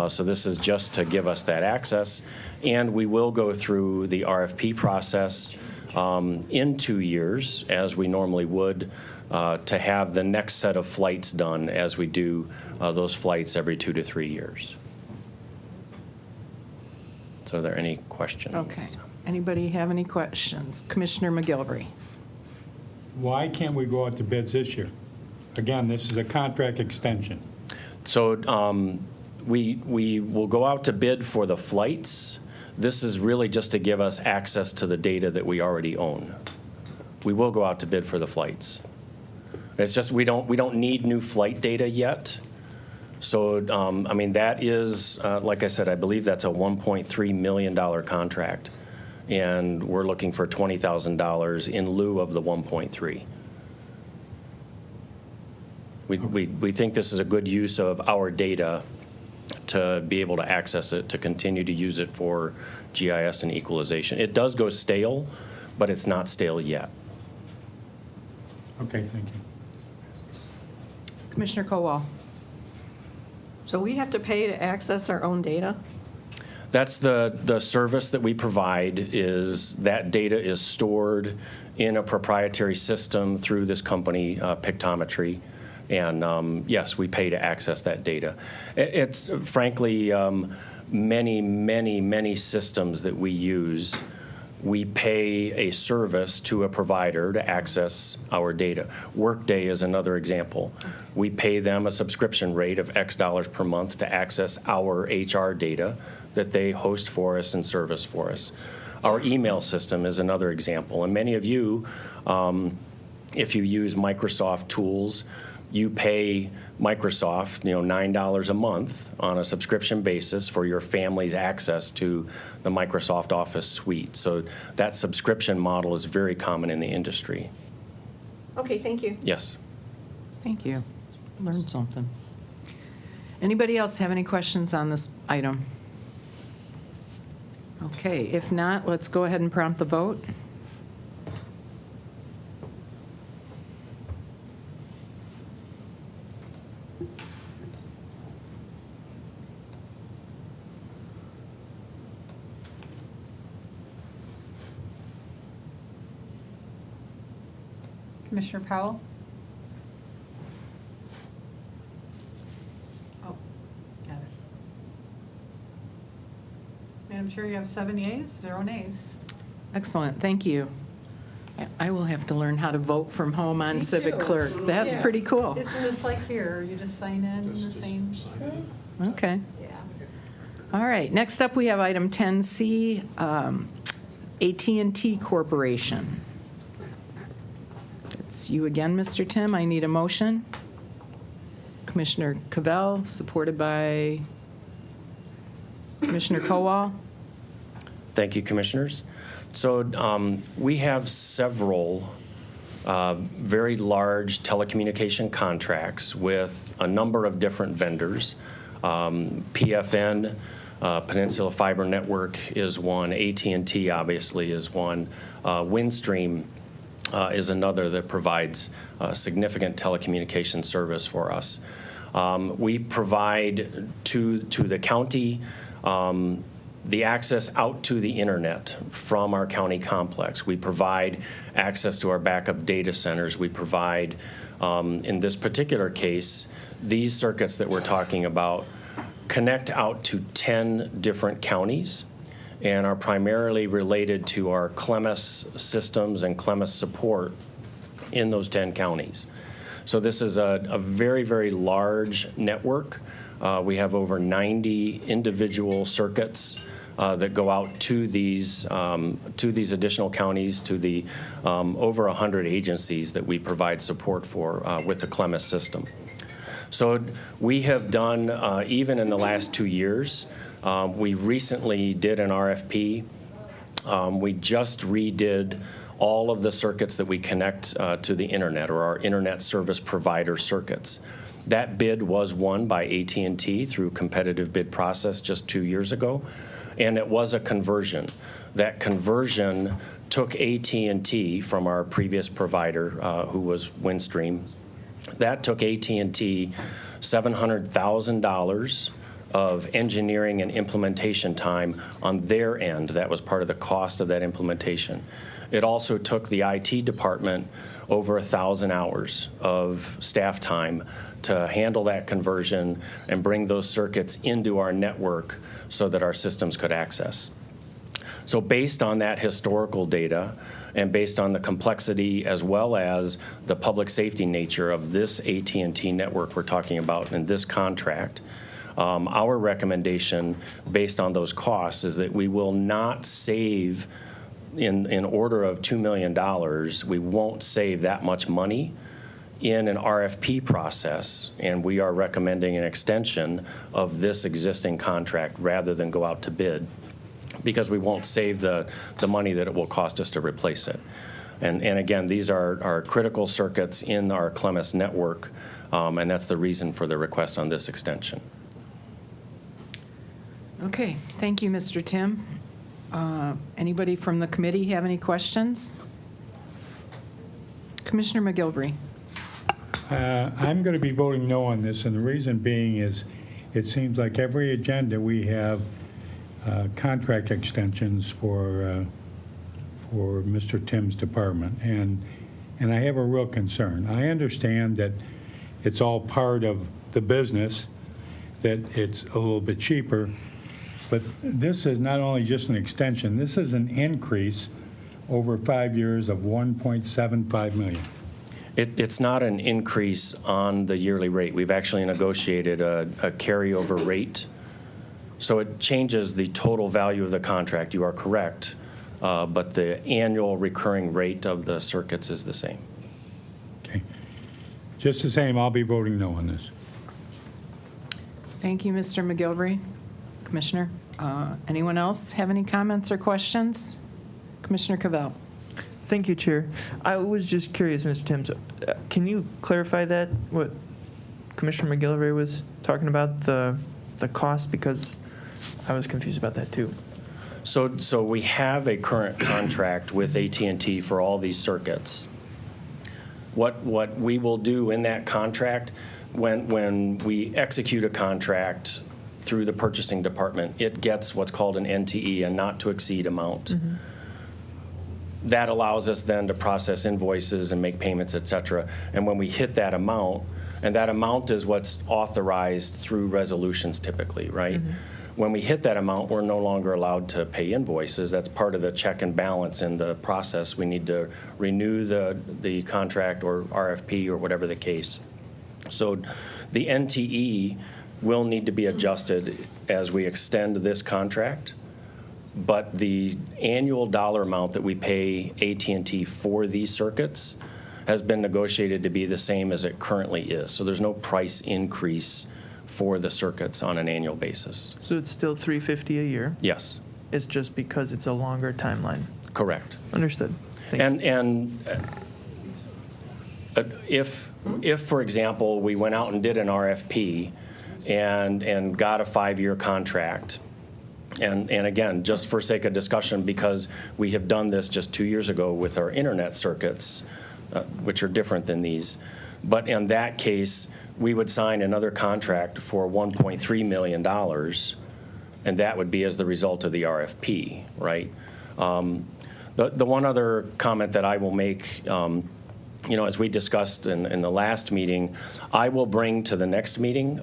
So this is just to give us that access. And we will go through the RFP process in 2 years, as we normally would, to have the next set of flights done as we do those flights every 2 to 3 years. So are there any questions? Okay. Anybody have any questions? Commissioner McGilvery. Why can't we go out to bids this year? Again, this is a contract extension. So we will go out to bid for the flights. This is really just to give us access to the data that we already own. We will go out to bid for the flights. It's just we don't need new flight data yet. So I mean, that is like I said, I believe that's a $1.3 million contract, and we're looking for $20,000 in lieu of the 1.3. We think this is a good use of our data to be able to access it, to continue to use it for GIS and equalization. It does go stale, but it's not stale yet. Okay, thank you. Commissioner Kowal. So we have to pay to access our own data? That's the service that we provide, is that data is stored in a proprietary system through this company, Pictometry. And yes, we pay to access that data. It's frankly, many systems that we use, we pay a service to a provider to access our data. Workday is another example. We pay them a subscription rate of X dollars per month to access our HR data that they host for us and service for us. Our email system is another example. And many of you, if you use Microsoft tools, you pay Microsoft, $9 a month on a subscription basis for your family's access to the Microsoft Office suite. So that subscription model is very common in the industry. Okay, thank you. Yes. Thank you. Learned something. Anybody else have any questions on this item? Okay, if not, let's go ahead and prompt the vote. Commissioner Powell? Oh, got it. Madam Chair, you have 7 yeas, 0 nays. Excellent, thank you. I will have to learn how to vote from home on Me Civic too. Clerk. That's Yeah. pretty cool. It's just like here, you just sign in the same. Okay. Yeah. All right, next up, we have item 10C, AT&T Corporation. It's you again, Mr. Tim. I need a motion. Commissioner Cavell, supported by Commissioner Kowal. Thank you, Commissioners. So we have several very large telecommunication contracts with a number of different vendors. PFN, Peninsula Fiber Network, is one. AT&T obviously is one. Windstream is another that provides significant telecommunication service for us. We provide to the county the access out to the internet from our county complex. We provide access to our backup data centers. We provide, in this particular case, these circuits that we're talking about connect out to 10 different counties and are primarily related to our CLEMIS systems and CLEMIS support in those 10 counties. So this is a very, very large network. We have over 90 individual circuits that go out to these additional counties, to the over 100 agencies that we provide support for with the Clemis system. So we have done, even in the last 2 years, we recently did an RFP. We just redid all of the circuits that we connect to the internet, or our internet service provider circuits. That bid was won by AT&T through competitive bid process just 2 years ago, and it was a conversion. That conversion took AT&T from our previous provider, who was Windstream. That took AT&T $700,000 of engineering and implementation time on their end. That was part of the cost of that implementation. It also took the IT department over 1,000 hours of staff time to handle that conversion and bring those circuits into our network so that our systems could access. So based on that historical data and based on the complexity as well as the public safety nature of this AT&T network we're talking about in this contract, our recommendation based on those costs is that we will not save in order of $2 million, we won't save that much money in an RFP process, and we are recommending an extension of this existing contract rather than go out to bid, because we won't save the money that it will cost us to replace it. And again, these are critical circuits in our Clemis network, and that's the reason for the request on this extension. Okay, thank you, Mr. Tim. Anybody from the committee have any questions? Commissioner McGilvery. I'm going to be voting no on this, and the reason being is it seems like every agenda we have contract extensions for Mr. Tim's department, and I have a real concern. I understand that it's all part of the business, that it's a little bit cheaper, but this is not only just an extension, this is an increase over 5 years of $1.75 million. It's not an increase on the yearly rate. We've actually negotiated a carryover rate. So it changes the total value of the contract. You are correct. But the annual recurring rate of the circuits is the same. Okay. Just the same, I'll be voting no on this. Thank you, Mr. McGilvery. Commissioner, anyone else have any comments or questions? Commissioner Cavell. Thank you, Chair. I was just curious, Mr. Tim, can you clarify that, what Commissioner McGilvery was talking about, the cost? Because I was confused about that too. So we have a current contract with AT&T for all these circuits. What we will do in that contract, when we execute a contract through the purchasing department, it gets what's called an NTE, a not to exceed amount. Mm-hmm. That allows us then to process invoices and make payments, et cetera. And when we hit that amount, and that amount is what's authorized through resolutions typically, right? Mm-hmm. When we hit that amount, we're no longer allowed to pay invoices. That's part of the check and balance in the process. We need to renew the contract or RFP or whatever the case. So the NTE will need to be adjusted as we extend this contract, but the annual dollar amount that we pay AT&T for these circuits has been negotiated to be the same as it currently is. So there's no price increase for the circuits on an annual basis. So it's still $350 a year? Yes. It's just because it's a longer timeline? Correct. Understood. If, for example, we went out and did an RFP and got a 5-year contract, and again, just for sake of discussion, because we have done this just 2 years ago with our internet circuits, which are different than these, but in that case, we would sign another contract for $1.3 million, and that would be as the result of the RFP, right? The one other comment that I will make, as we discussed in the last meeting, I will bring to the next meeting,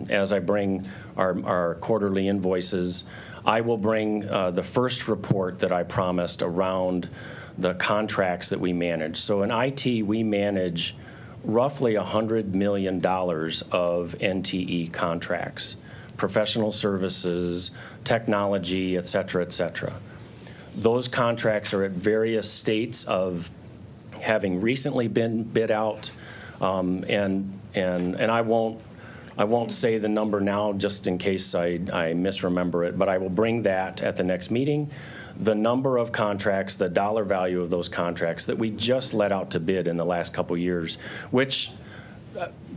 as I bring our quarterly invoices, I will bring the first report that I promised around the contracts that we manage. So in IT, we manage roughly $100 million of NTE contracts, professional services, technology, et cetera, et cetera. Those contracts are at various states of having recently been bid out, and I won't say the number now just in case I misremember it, but I will bring that at the next meeting. The number of contracts, the dollar value of those contracts that we just let out to bid in the last couple years, which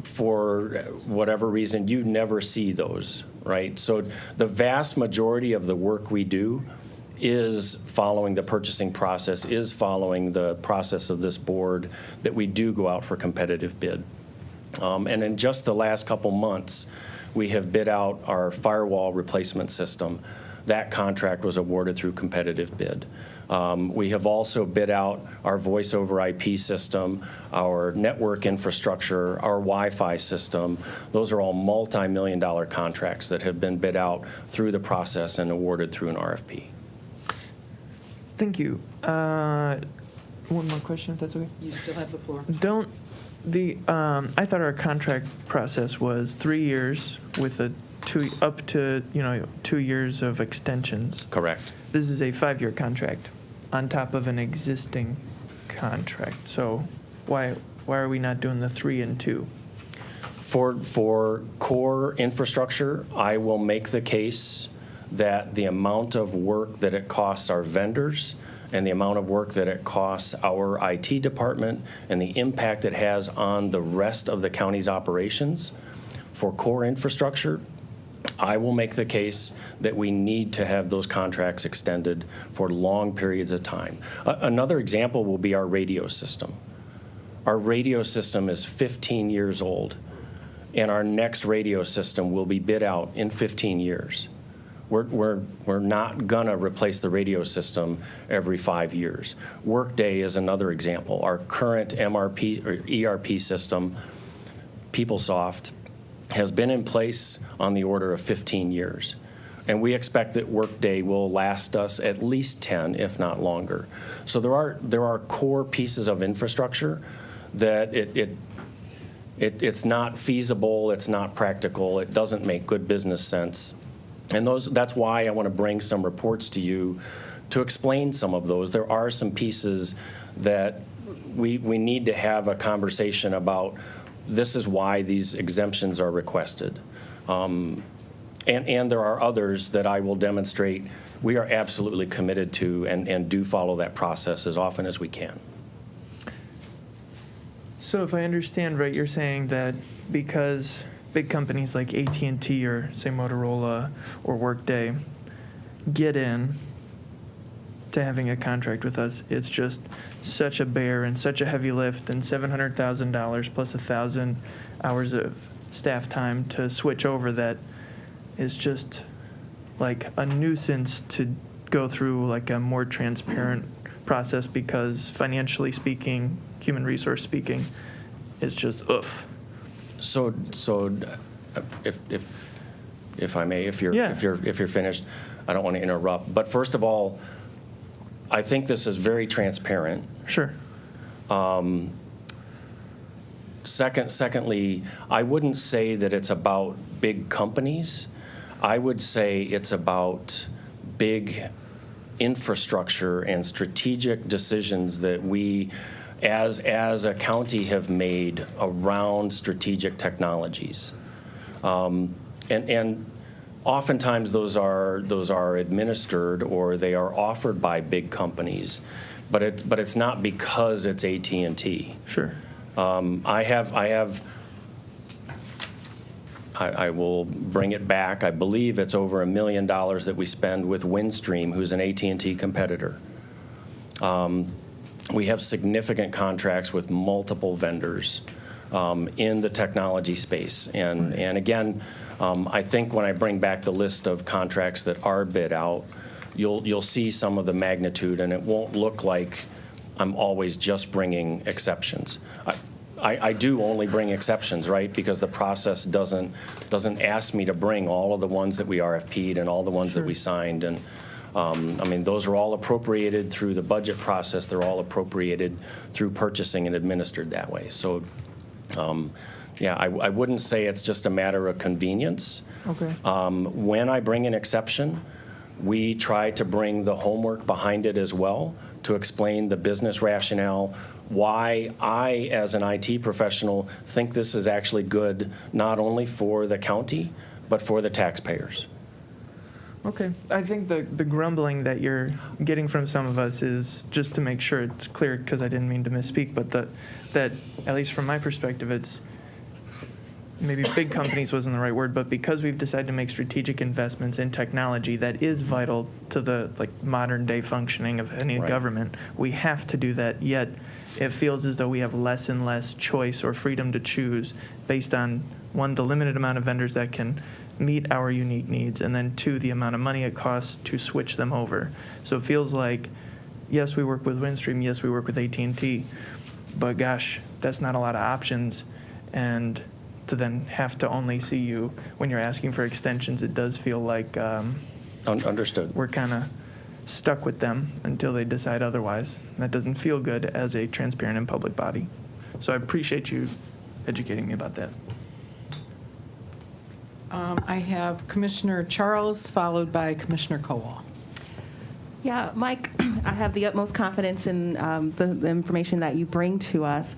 for whatever reason, you never see those, right? So the vast majority of the work we do is following the purchasing process, is following the process of this board, that we do go out for competitive bid. And in just the last couple months, we have bid out our firewall replacement system. That contract was awarded through competitive bid. We have also bid out our voice over IP system, our network infrastructure, our Wi-Fi system. Those are all multi-million-dollar contracts that have been bid out through the process and awarded through an RFP. Thank you. One more question, if that's okay. You still have the floor. I thought our contract process was 3 years with up to 2 years of extensions. Correct. This is a 5-year contract on top of an existing contract. So why are we not doing the 3 and 2? For core infrastructure, I will make the case that the amount of work that it costs our vendors and the amount of work that it costs our IT department and the impact it has on the rest of the county's operations, for core infrastructure, I will make the case that we need to have those contracts extended for long periods of time. Another example will be our radio system. Our radio system is 15 years old, and our next radio system will be bid out in 15 years. We're not gonna replace the radio system every 5 years. Workday is another example. Our current MRP or ERP system, PeopleSoft, has been in place on the order of 15 years. And we expect that Workday will last us at least 10, if not longer. So there are core pieces of infrastructure that it's not feasible, it's not practical, it doesn't make good business sense. And that's why I want to bring some reports to you to explain some of those. There are some pieces that we need to have a conversation about. This is why these exemptions are requested. And there are others that I will demonstrate we are absolutely committed to and do follow that process as often as we can. So if I understand right, you're saying that because big companies like AT&T or, say, Motorola or Workday get in to having a contract with us, it's just such a bear and such a heavy lift, and $700,000 plus 1,000 hours of staff time to switch over, that is just like a nuisance to go through like a more transparent process, because financially speaking, human resource speaking, it's just oof. So if I may, if you're finished, I don't want to interrupt. But first of all, I think this is very transparent. Sure. Secondly, I wouldn't say that it's about big companies. I would say it's about big infrastructure and strategic decisions that we, as a county, have made around strategic technologies. And oftentimes those are administered or they are offered by big companies, but it's not because it's AT&T. Sure. I will bring it back. I believe it's over $1 million that we spend with Windstream, who's an AT&T competitor. We have significant contracts with multiple vendors in the technology space. And again, I think when I bring back the list of contracts that are bid out, you'll see some of the magnitude, and it won't look like I'm always just bringing exceptions. I do only bring exceptions, right? Because the process doesn't ask me to bring all of the ones that we RFP'd and all the ones that we signed. And I mean, those are all appropriated through the budget process. They're all appropriated through purchasing and administered that way. So Yeah, I wouldn't say it's just a matter of convenience. Okay. When I bring an exception, we try to bring the homework behind it as well to explain the business rationale, why I, as an IT professional, think this is actually good not only for the county, but for the taxpayers. Okay. I think the grumbling that you're getting from some of us is, just to make sure it's clear, because I didn't mean to misspeak, but that at least from my perspective, it's maybe big companies wasn't the right word, but because we've decided to make strategic investments in technology that is vital to the modern day functioning of any Right. government, we have to do that. Yet it feels as though we have less and less choice or freedom to choose based on, one, the limited amount of vendors that can meet our unique needs, and then two, the amount of money it costs to switch them over. So it feels like, yes, we work with Windstream, yes, we work with AT&T, but gosh, that's not a lot of options. And to then have to only see you when you're asking for extensions, it does feel like Understood. we're kind of stuck with them until they decide otherwise. That doesn't feel good as a transparent and public body. So I appreciate you educating me about that. I have Commissioner Charles, followed by Commissioner Kowal. Yeah, Mike, I have the utmost confidence in the information that you bring to us.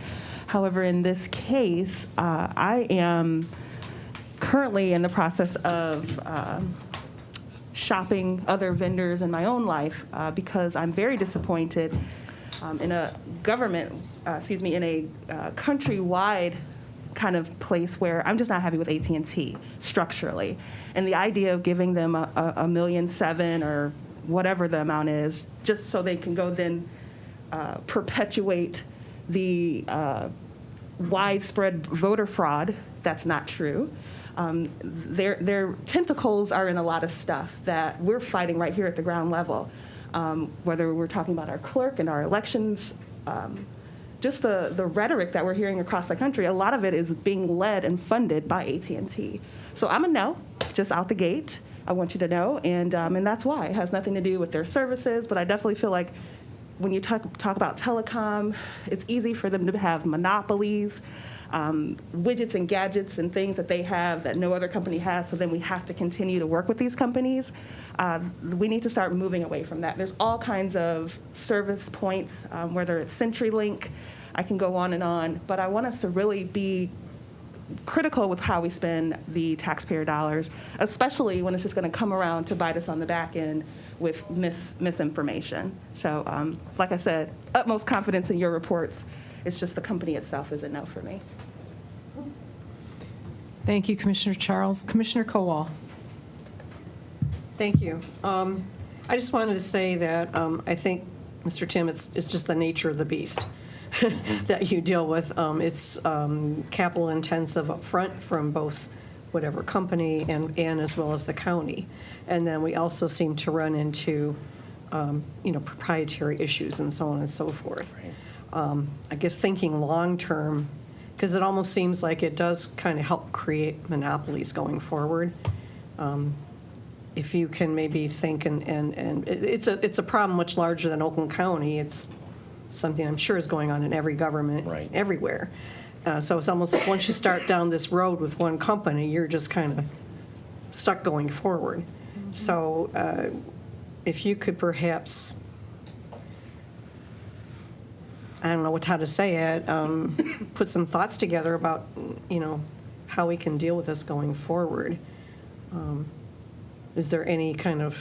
However, in this case, I am currently in the process of shopping other vendors in my own life because I'm very disappointed in a government, in a countrywide kind of place where I'm just not happy with AT&T structurally. And the idea of giving them $1.7 million or whatever the amount is, just so they can go then perpetuate the widespread voter fraud. That's not true. Their tentacles are in a lot of stuff that we're fighting right here at the ground level. Whether we're talking about our clerk and our elections, just the rhetoric that we're hearing across the country, a lot of it is being led and funded by AT&T. So I'm a no, just out the gate. I want you to know, and that's why. It has nothing to do with their services, but I definitely feel like when you talk about telecom, it's easy for them to have monopolies, widgets and gadgets and things that they have that no other company has, so then we have to continue to work with these companies. We need to start moving away from that. There's all kinds of service points, whether it's CenturyLink, I can go on, but I want us to really be critical with how we spend the taxpayer dollars, especially when it's just going to come around to bite us on the back end with misinformation. So, like I said, utmost confidence in your reports. It's just the company itself is a no for me. Thank you, Commissioner Charles. Commissioner Kowal. Thank you. I just wanted to say that I think, Mr. Tim, it's just the nature of the beast that you deal with. It's capital intensive up front from both whatever company and as well as the county. And then we also seem to run into, proprietary issues and so on and so forth. Right. I guess thinking long-term, because it almost seems like it does kind of help create monopolies going forward. If you can maybe think, and it's a problem much larger than Oakland County. It's something I'm sure is going on in every government, Right. everywhere. So it's almost like once you start down this road with one company, you're just kind of stuck going forward. Mm-hmm. So if you could perhaps, I don't know how to say it, put some thoughts together about, how we can deal with this going forward. Is there any kind of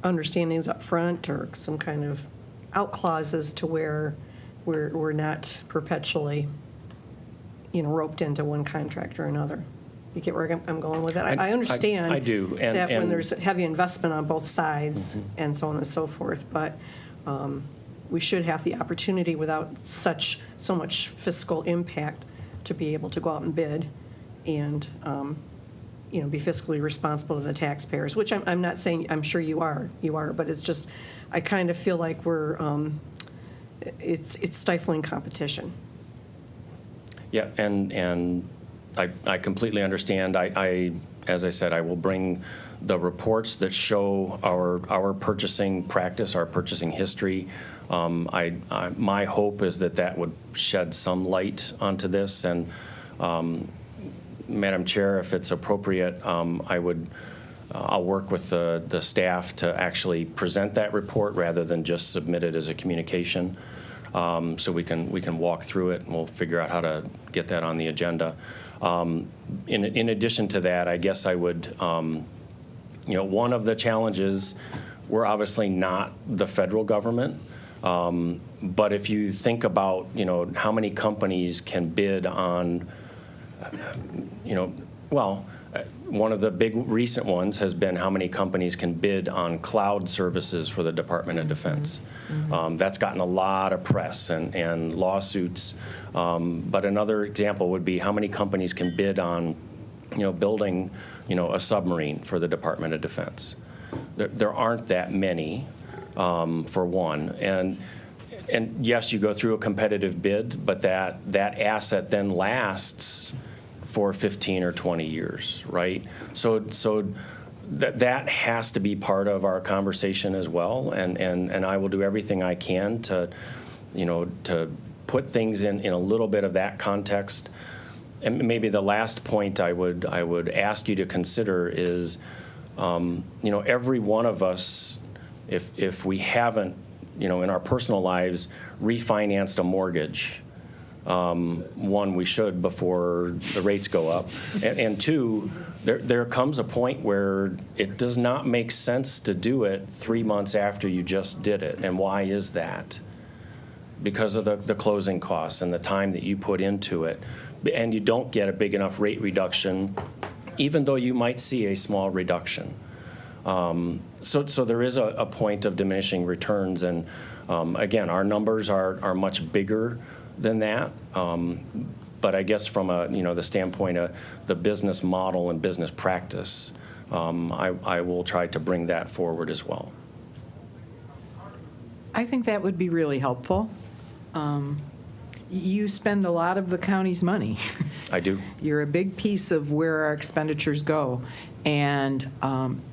understandings up front or some kind of out clauses to where we're not perpetually, roped into one contract or another? You get where I'm going with it? I understand. I do. That when there's heavy investment on both sides and so on and so forth, but we should have the opportunity without so much fiscal impact to be able to go out and bid and, be fiscally responsible to the taxpayers, which I'm not saying, I'm sure you are, but it's just, I kind of feel like it's stifling competition. Yeah, and I completely understand. As I said, I will bring the reports that show our purchasing practice, our purchasing history, My hope is that would shed some light onto this. And Madam Chair, if it's appropriate, I'll work with the staff to actually present that report rather than just submit it as a communication. So we can walk through it, and we'll figure out how to get that on the agenda. In addition to that, I guess I would, one of the challenges, we're obviously not the federal government, but if you think about, how many companies can bid on, one of the big recent ones has been how many companies can bid on cloud services for the Department of Defense. That's gotten a lot of press and lawsuits. But another example would be how many companies can bid on, building, a submarine for the Department of Defense. There aren't that many, for one. And yes, you go through a competitive bid, but that asset then lasts for 15 or 20 years, right? So that has to be part of our conversation as well, and I will do everything I can to put things in a little bit of that context. And maybe the last point I would ask you to consider is, every one of us, if we haven't, in our personal lives, refinanced a mortgage. One, we should before the rates go up, and two, there comes a point where it does not make sense to do it 3 months after you just did it. And why is that? Because of the closing costs and the time that you put into it, and you don't get a big enough rate reduction, even though you might see a small reduction. So there is a point of diminishing returns, and again, our numbers are much bigger than that. But I guess from the standpoint of the business model and business practice, I will try to bring that forward as well. I think that would be really helpful. You spend a lot of the county's money. I do. You're a big piece of where our expenditures go. And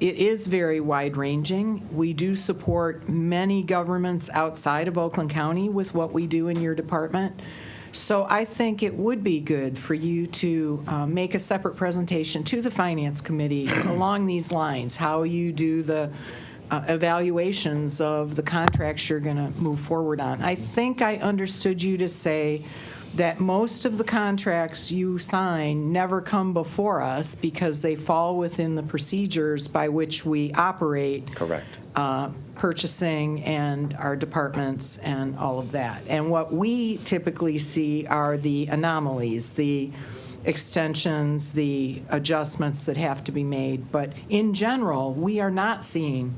it is very wide-ranging. We do support many governments outside of Oakland County with what we do in your department. So I think it would be good for you to make a separate presentation to the Finance Committee along these lines, how you do the evaluations of the contracts you're going to move forward on. I think I understood you to say that most of the contracts you sign never come before us because they fall within the procedures by which we operate. Correct. Purchasing and our departments and all of that. And what we typically see are the anomalies, the extensions, the adjustments that have to be made. But in general, we are not seeing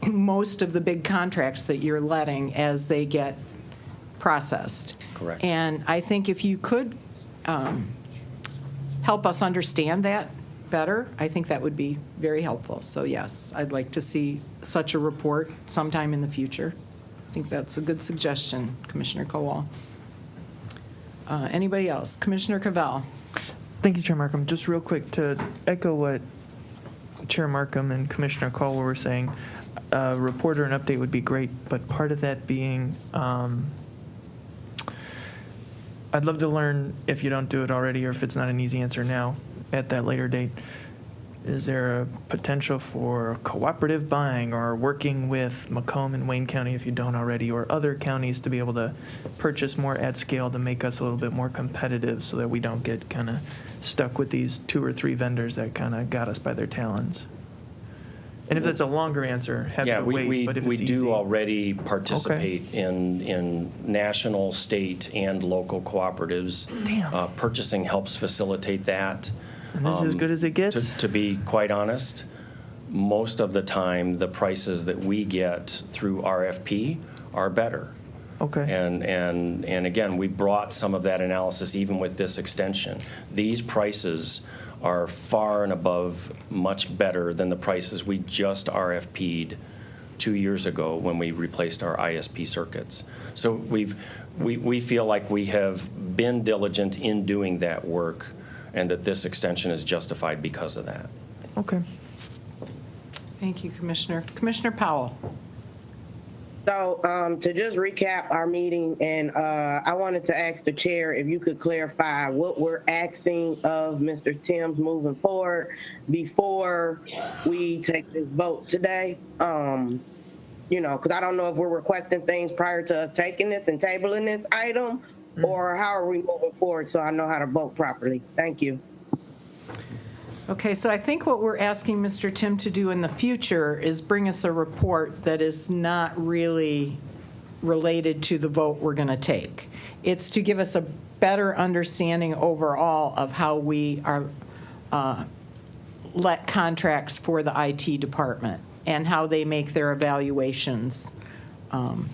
most of the big contracts that you're letting as they get processed. Correct. And I think if you could help us understand that better, I think that would be very helpful. So yes, I'd like to see such a report sometime in the future. I think that's a good suggestion, Commissioner Kowal. Anybody else? Commissioner Cavell. Thank you, Chair Markham. Just real quick to echo what Chair Markham and Commissioner Caldwell were saying, a report or an update would be great, but part of that being, I'd love to learn, if you don't do it already or if it's not an easy answer now, at that later date, is there a potential for cooperative buying or working with Macomb and Wayne County, if you don't already, or other counties to be able to purchase more at scale to make us a little bit more competitive so that we don't get kind of stuck with these 2 or 3 vendors that kind of got us by their talons? And if that's a longer answer, happy to wait, but if we it's do easy. already participate in national, state, and local cooperatives. Damn. Purchasing helps facilitate that. And this is as good as it gets? To be quite honest, most of the time, the prices that we get through RFP are better. Okay. And again, we brought some of that analysis even with this extension. These prices are far and above much better than the prices we just RFP'd 2 years ago when we replaced our ISP circuits. So we feel like we have been diligent in doing that work, and that this extension is justified because of that. Okay. Thank you, Commissioner. Commissioner Powell. So to just recap our meeting, and I wanted to ask the chair if you could clarify what we're asking of Mr. Timms moving forward before we take this vote today. Because I don't know if we're requesting things prior to us taking this and tabling this item, or how are we moving forward so I know how to vote properly. Thank you. Okay, so I think what we're asking Mr. Tim to do in the future is bring us a report that is not really related to the vote we're going to take. It's to give us a better understanding overall of how we are let contracts for the IT department and how they make their evaluations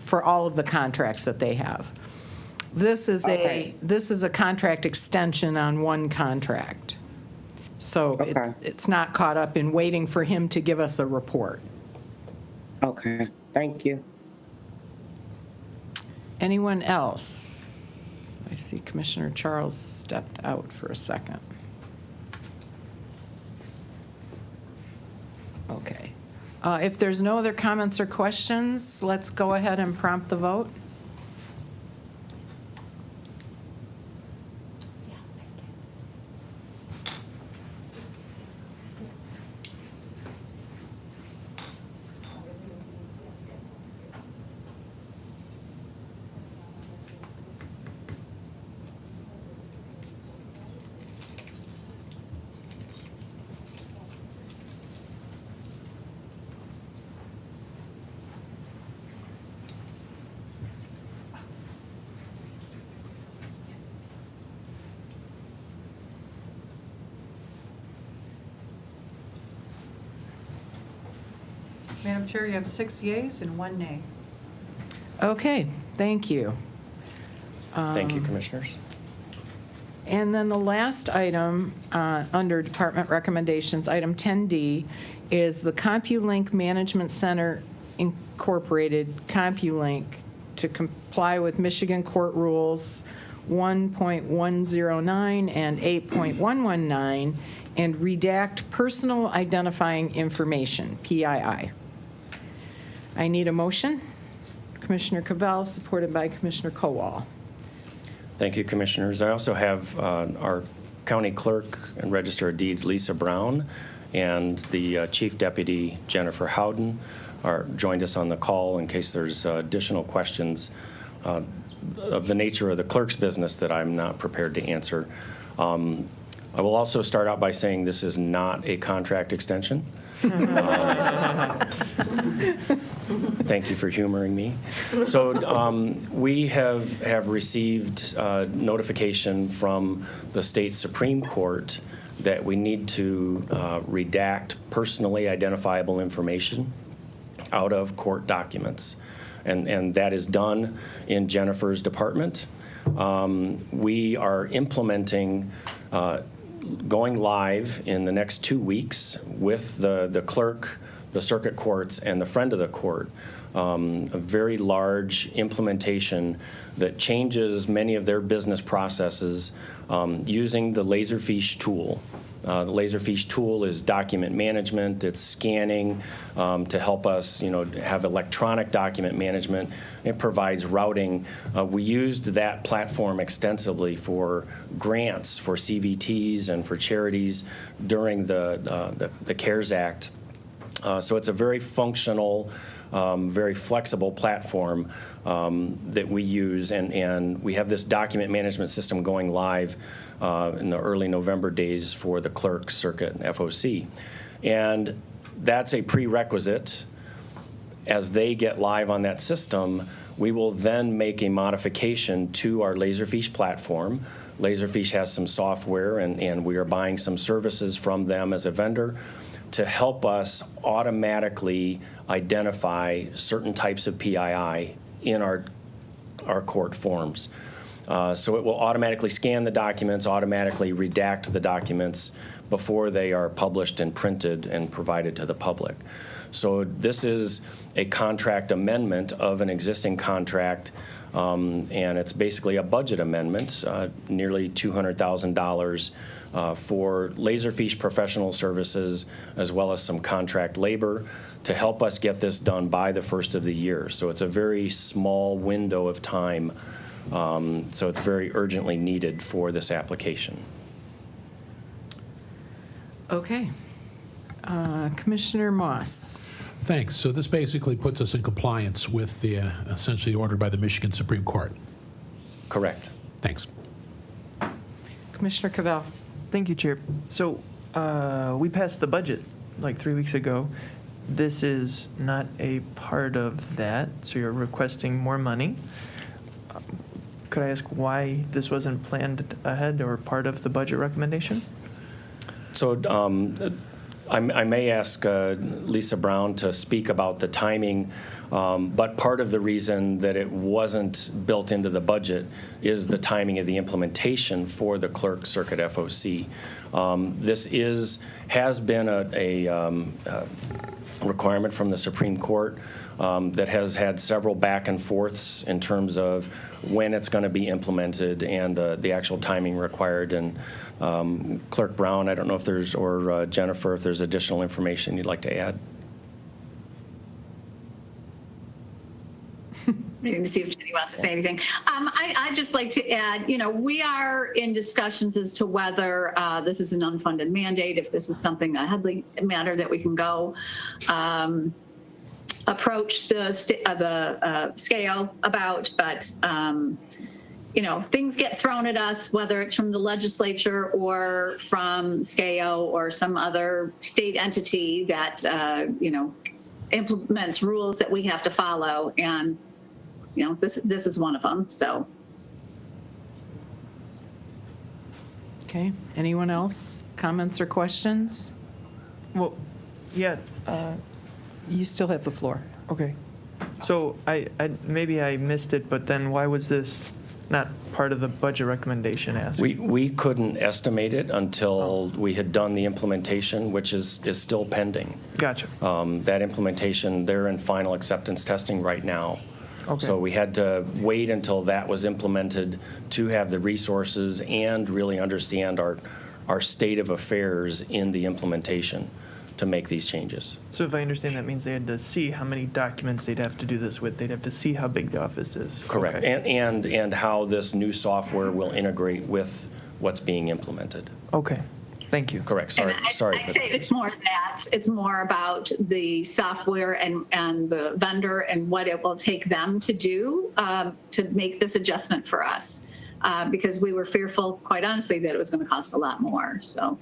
for all of the contracts that they have. This is a contract extension on one contract. So it's not caught up in waiting for him to give us a report. Okay, thank you. Anyone else? I see Commissioner Charles stepped out for a second. Okay. If there's no other comments or questions, let's go ahead and prompt the vote. Madam Chair, you have 6 yeas and 1 nay. Okay, thank you. Thank you, Commissioners. And then the last item under department recommendations, item 10D, is the CompuLink Management Center Incorporated CompuLink to comply with Michigan Court Rules 1.109 and 8.119 and redact personal identifying information, PII. I need a motion. Commissioner Cavell, supported by Commissioner Kowal. Thank you, Commissioners. I also have our County Clerk and Register of Deeds, Lisa Brown, and the Chief Deputy, Jennifer Howden, joined us on the call in case there's additional questions of the nature of the clerk's business that I'm not prepared to answer. I will also start out by saying this is not a contract extension. Thank you for humoring me. So we have received notification from the state Supreme Court that we need to redact personally identifiable information out of court documents. And that is done in Jennifer's department. We are implementing going live in the next 2 weeks with the clerk, the circuit courts, and the friend of the court, a very large implementation that changes many of their business processes using the Laserfiche tool. The Laserfiche tool is document management. It's scanning to help us, have electronic document management. It provides routing. We used that platform extensively for grants for CVTs and for charities during the CARES Act. So it's a very functional, very flexible platform that we use, and we have this document management system going live in the early November days for the clerk, circuit, and FOC. And that's a prerequisite. As they get live on that system, we will then make a modification to our Laserfiche platform. Laserfiche has some software, and we are buying some services from them as a vendor to help us automatically identify certain types of PII in our court forms. So it will automatically scan the documents, automatically redact the documents before they are published and printed and provided to the public. So this is a contract amendment of an existing contract, and it's basically a budget amendment, nearly $200,000 for Laserfiche professional services as well as some contract labor to help us get this done by the first of the year. So it's a very small window of time. So it's very urgently needed for this application. Okay. Commissioner Moss. Thanks. So this basically puts us in compliance with the essentially order by the Michigan Supreme Court. Correct. Thanks. Commissioner Cavell. Thank you, Chair. So we passed the budget like 3 weeks ago. This is not a part of that, so you're requesting more money. Could I ask why this wasn't planned ahead or part of the budget recommendation? So I may ask Lisa Brown to speak about the timing, but part of the reason that it wasn't built into the budget is the timing of the implementation for the clerk circuit FOC. This has been a requirement from the Supreme Court that has had several back and forths in terms of when it's going to be implemented and the actual timing required. And Clerk Brown, I don't know if there's, or Jennifer, if there's additional information you'd like to add. Waiting to see if Jenny wants to say anything. I'd just like to add, we are in discussions as to whether this is an unfunded mandate, if this is something, a Headley matter that we can go approach the SCAO about, but things get thrown at us, whether it's from the legislature or from SCAO or some other state entity that, implements rules that we have to follow. And, this is one of them, so. Okay. Anyone else? Comments or questions? Well, yeah. You still have the floor. Okay. So maybe I missed it, but then why was this not part of the budget recommendation asked? We couldn't estimate it until we had done the implementation, which is still pending. Gotcha. That implementation, they're in final acceptance testing right now. Okay. So we had to wait until that was implemented to have the resources and really understand our state of affairs in the implementation to make these changes. So if I understand, that means they had to see how many documents they'd have to do this with. They'd have to see how big the office is. Correct. Okay. And how this new software will integrate with what's being implemented. Okay. Thank you. Correct. Sorry. And Sorry. I'd say it's more than that. It's more about the software and the vendor and what it will take them to do to make this adjustment for us. Because we were fearful, quite honestly, that it was going to cost a lot more. So.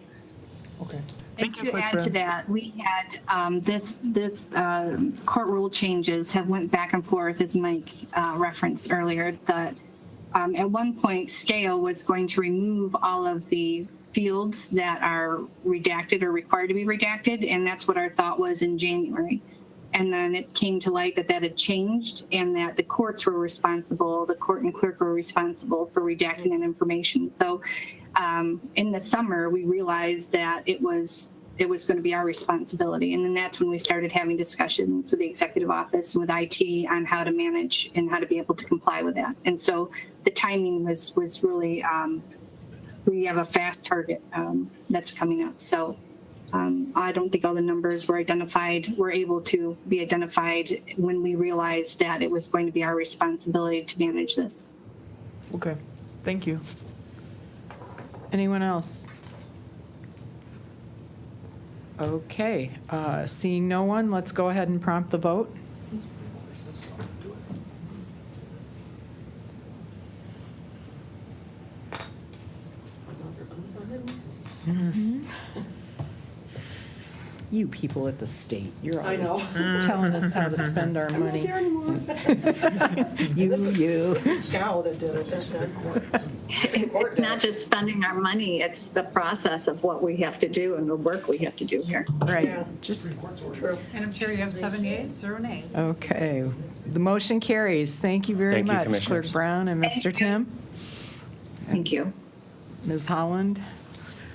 Okay. And to add to that, we had this court rule changes have went back and forth, as Mike referenced earlier, that at one point SCAO was going to remove all of the fields that are redacted or required to be redacted, and that's what our thought was in January. And then it came to light that had changed and that the courts were responsible, the court and clerk were responsible for redacting that information. So in the summer, we realized that it was going to be our responsibility. And then that's when we started having discussions with the executive office and with IT on how to manage and how to be able to comply with that. And so the timing was really, we have a fast target that's coming up. So I don't think all the numbers were able to be identified when we realized that it was going to be our responsibility to manage this. Okay. Thank you. Anyone else? Okay. Seeing no one, let's go ahead and prompt the vote. You people at the state, you're always telling us how to spend our money. This is SCAO that did it. It's not just spending our money, it's the process of what we have to do and the work we have to do here. Right. Yeah. Just Madam Chair, you have 7 yeas, 0 nays. okay. The motion carries. Thank you very Thank you, much, Commissioners. Clerk Brown and Mr. Tim. Thank you. Ms. Holland.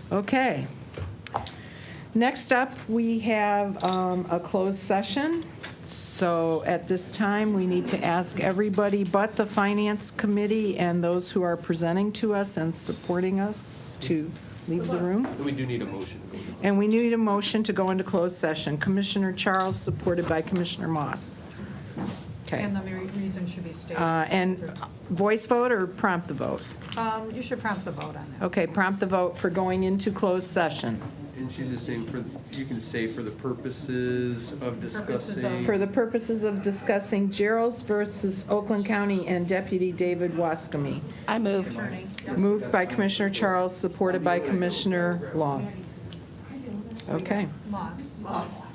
Okay. Next up, we have a closed session. So at this time, we need to ask everybody but the Finance Committee and those who are presenting to us and supporting us to leave the room. We do need a motion. And we need a motion to go into closed session. Commissioner Charles, supported by Commissioner Moss. Okay. And the reason should be stated. And voice vote or prompt the vote? You should prompt the vote on that. Okay, prompt the vote for going into closed session. And she's just saying you can say for the purposes of discussing. For the purposes of discussing Gerald's versus Oakland County and Deputy David Wascomie. I move. Moved by Commissioner Charles, supported by Commissioner Long. Okay. Moss.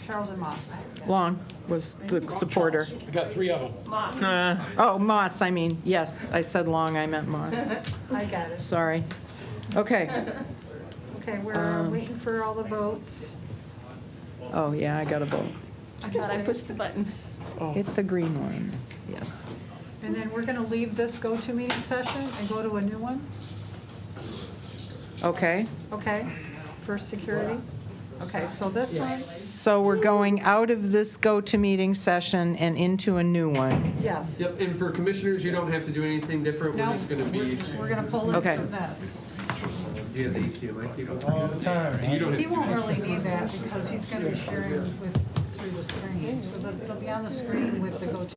Charles and Moss. Long was the supporter. I got 3 of them. Oh, Moss, I mean, yes, I said Long, I meant Moss. I got it. Sorry. Okay. Okay, we're waiting for all the votes. Oh, yeah, I got to vote. I thought I pushed the button. Hit the green one. Yes. And then we're going to leave this go-to-meeting session and go to a new one, Okay. okay? For security. Okay, so this one, So we're going out of this go-to-meeting session and into a new one. yes. Yep, and for commissioners, you don't have to do anything different. We're No, just gonna be. We're going to pull it Okay. from this. Do you have the HDMI cable? All the time. You don't have He to won't do really need that because he's going to be sharing through the screen. So that it'll be on the screen with the go-to.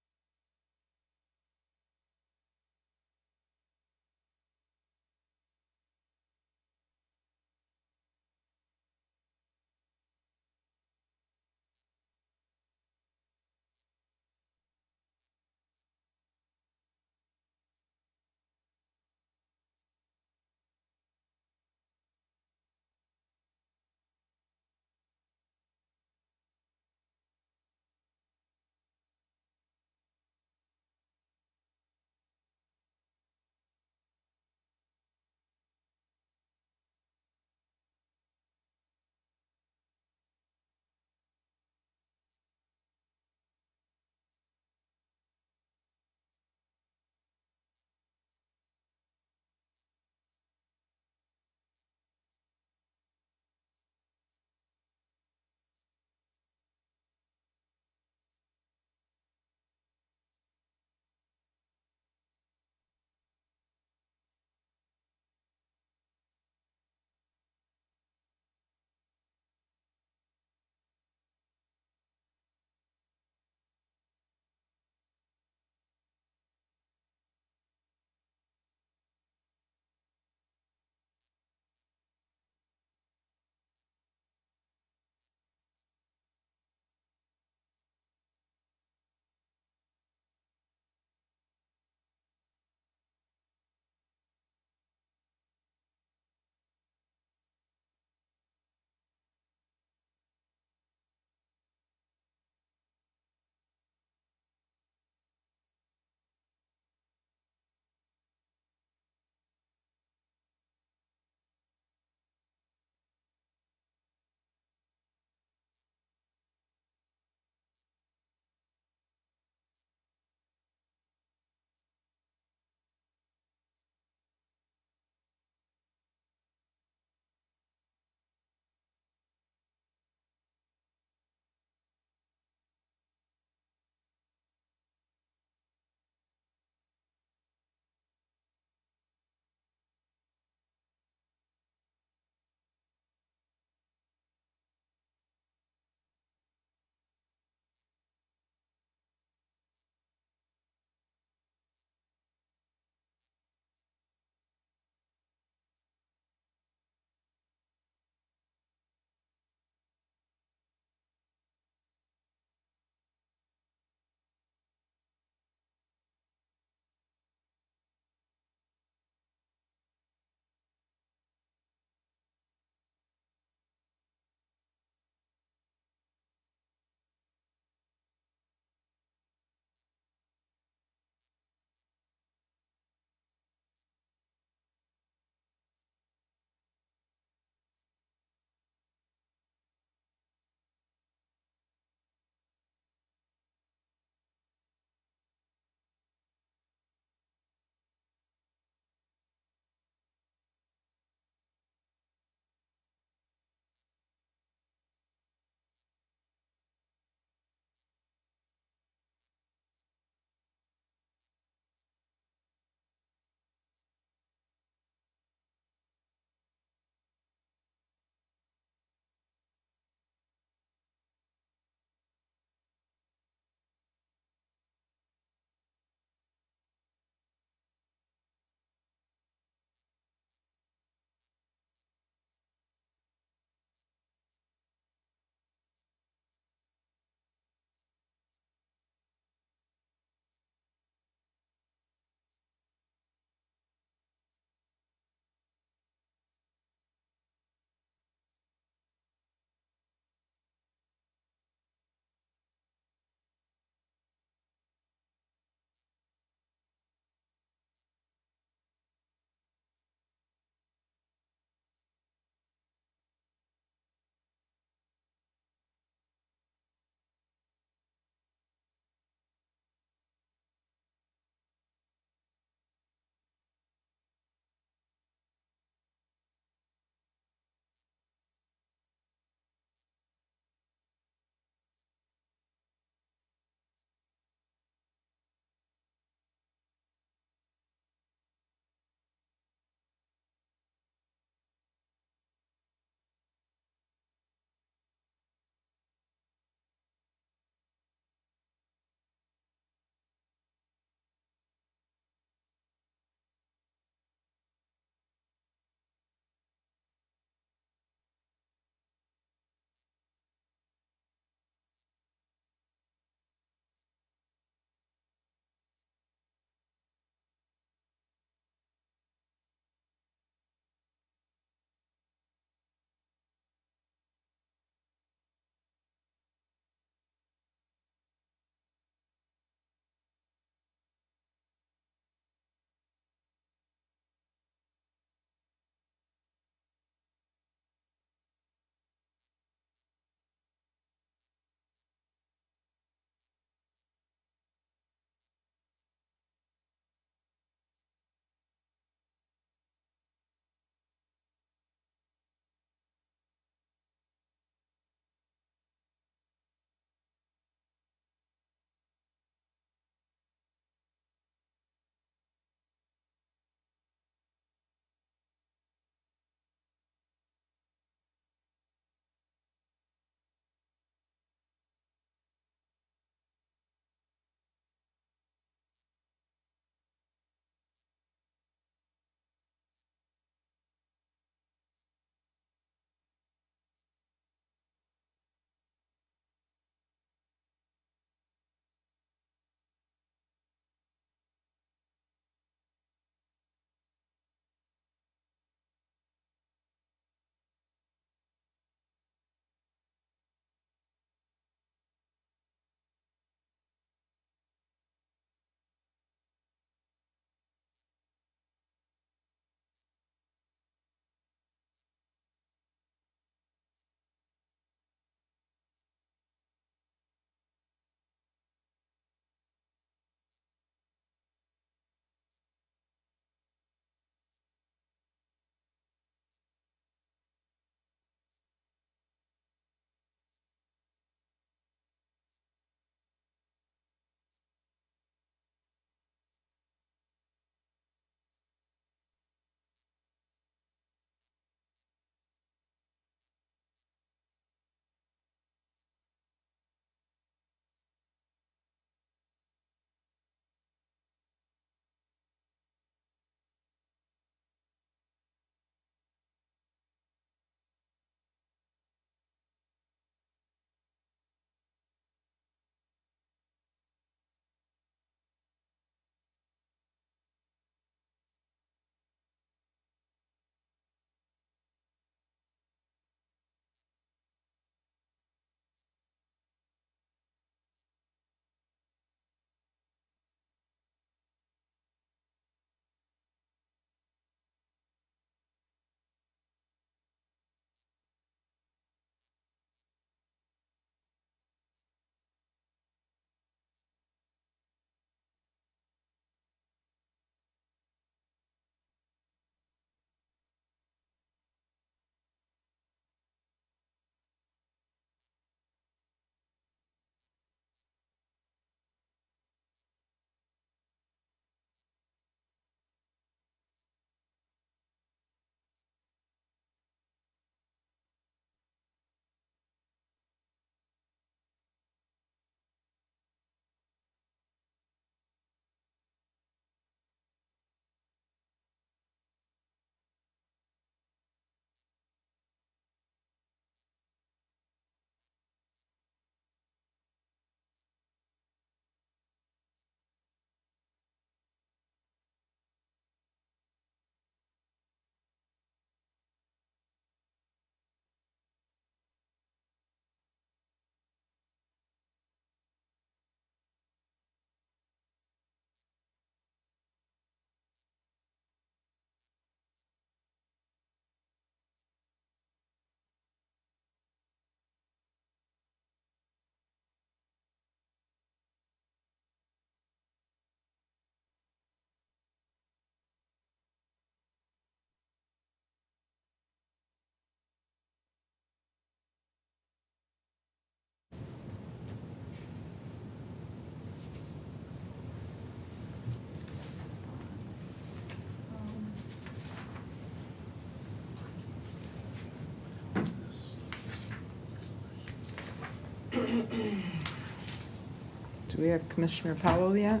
we have Commissioner Powell yet?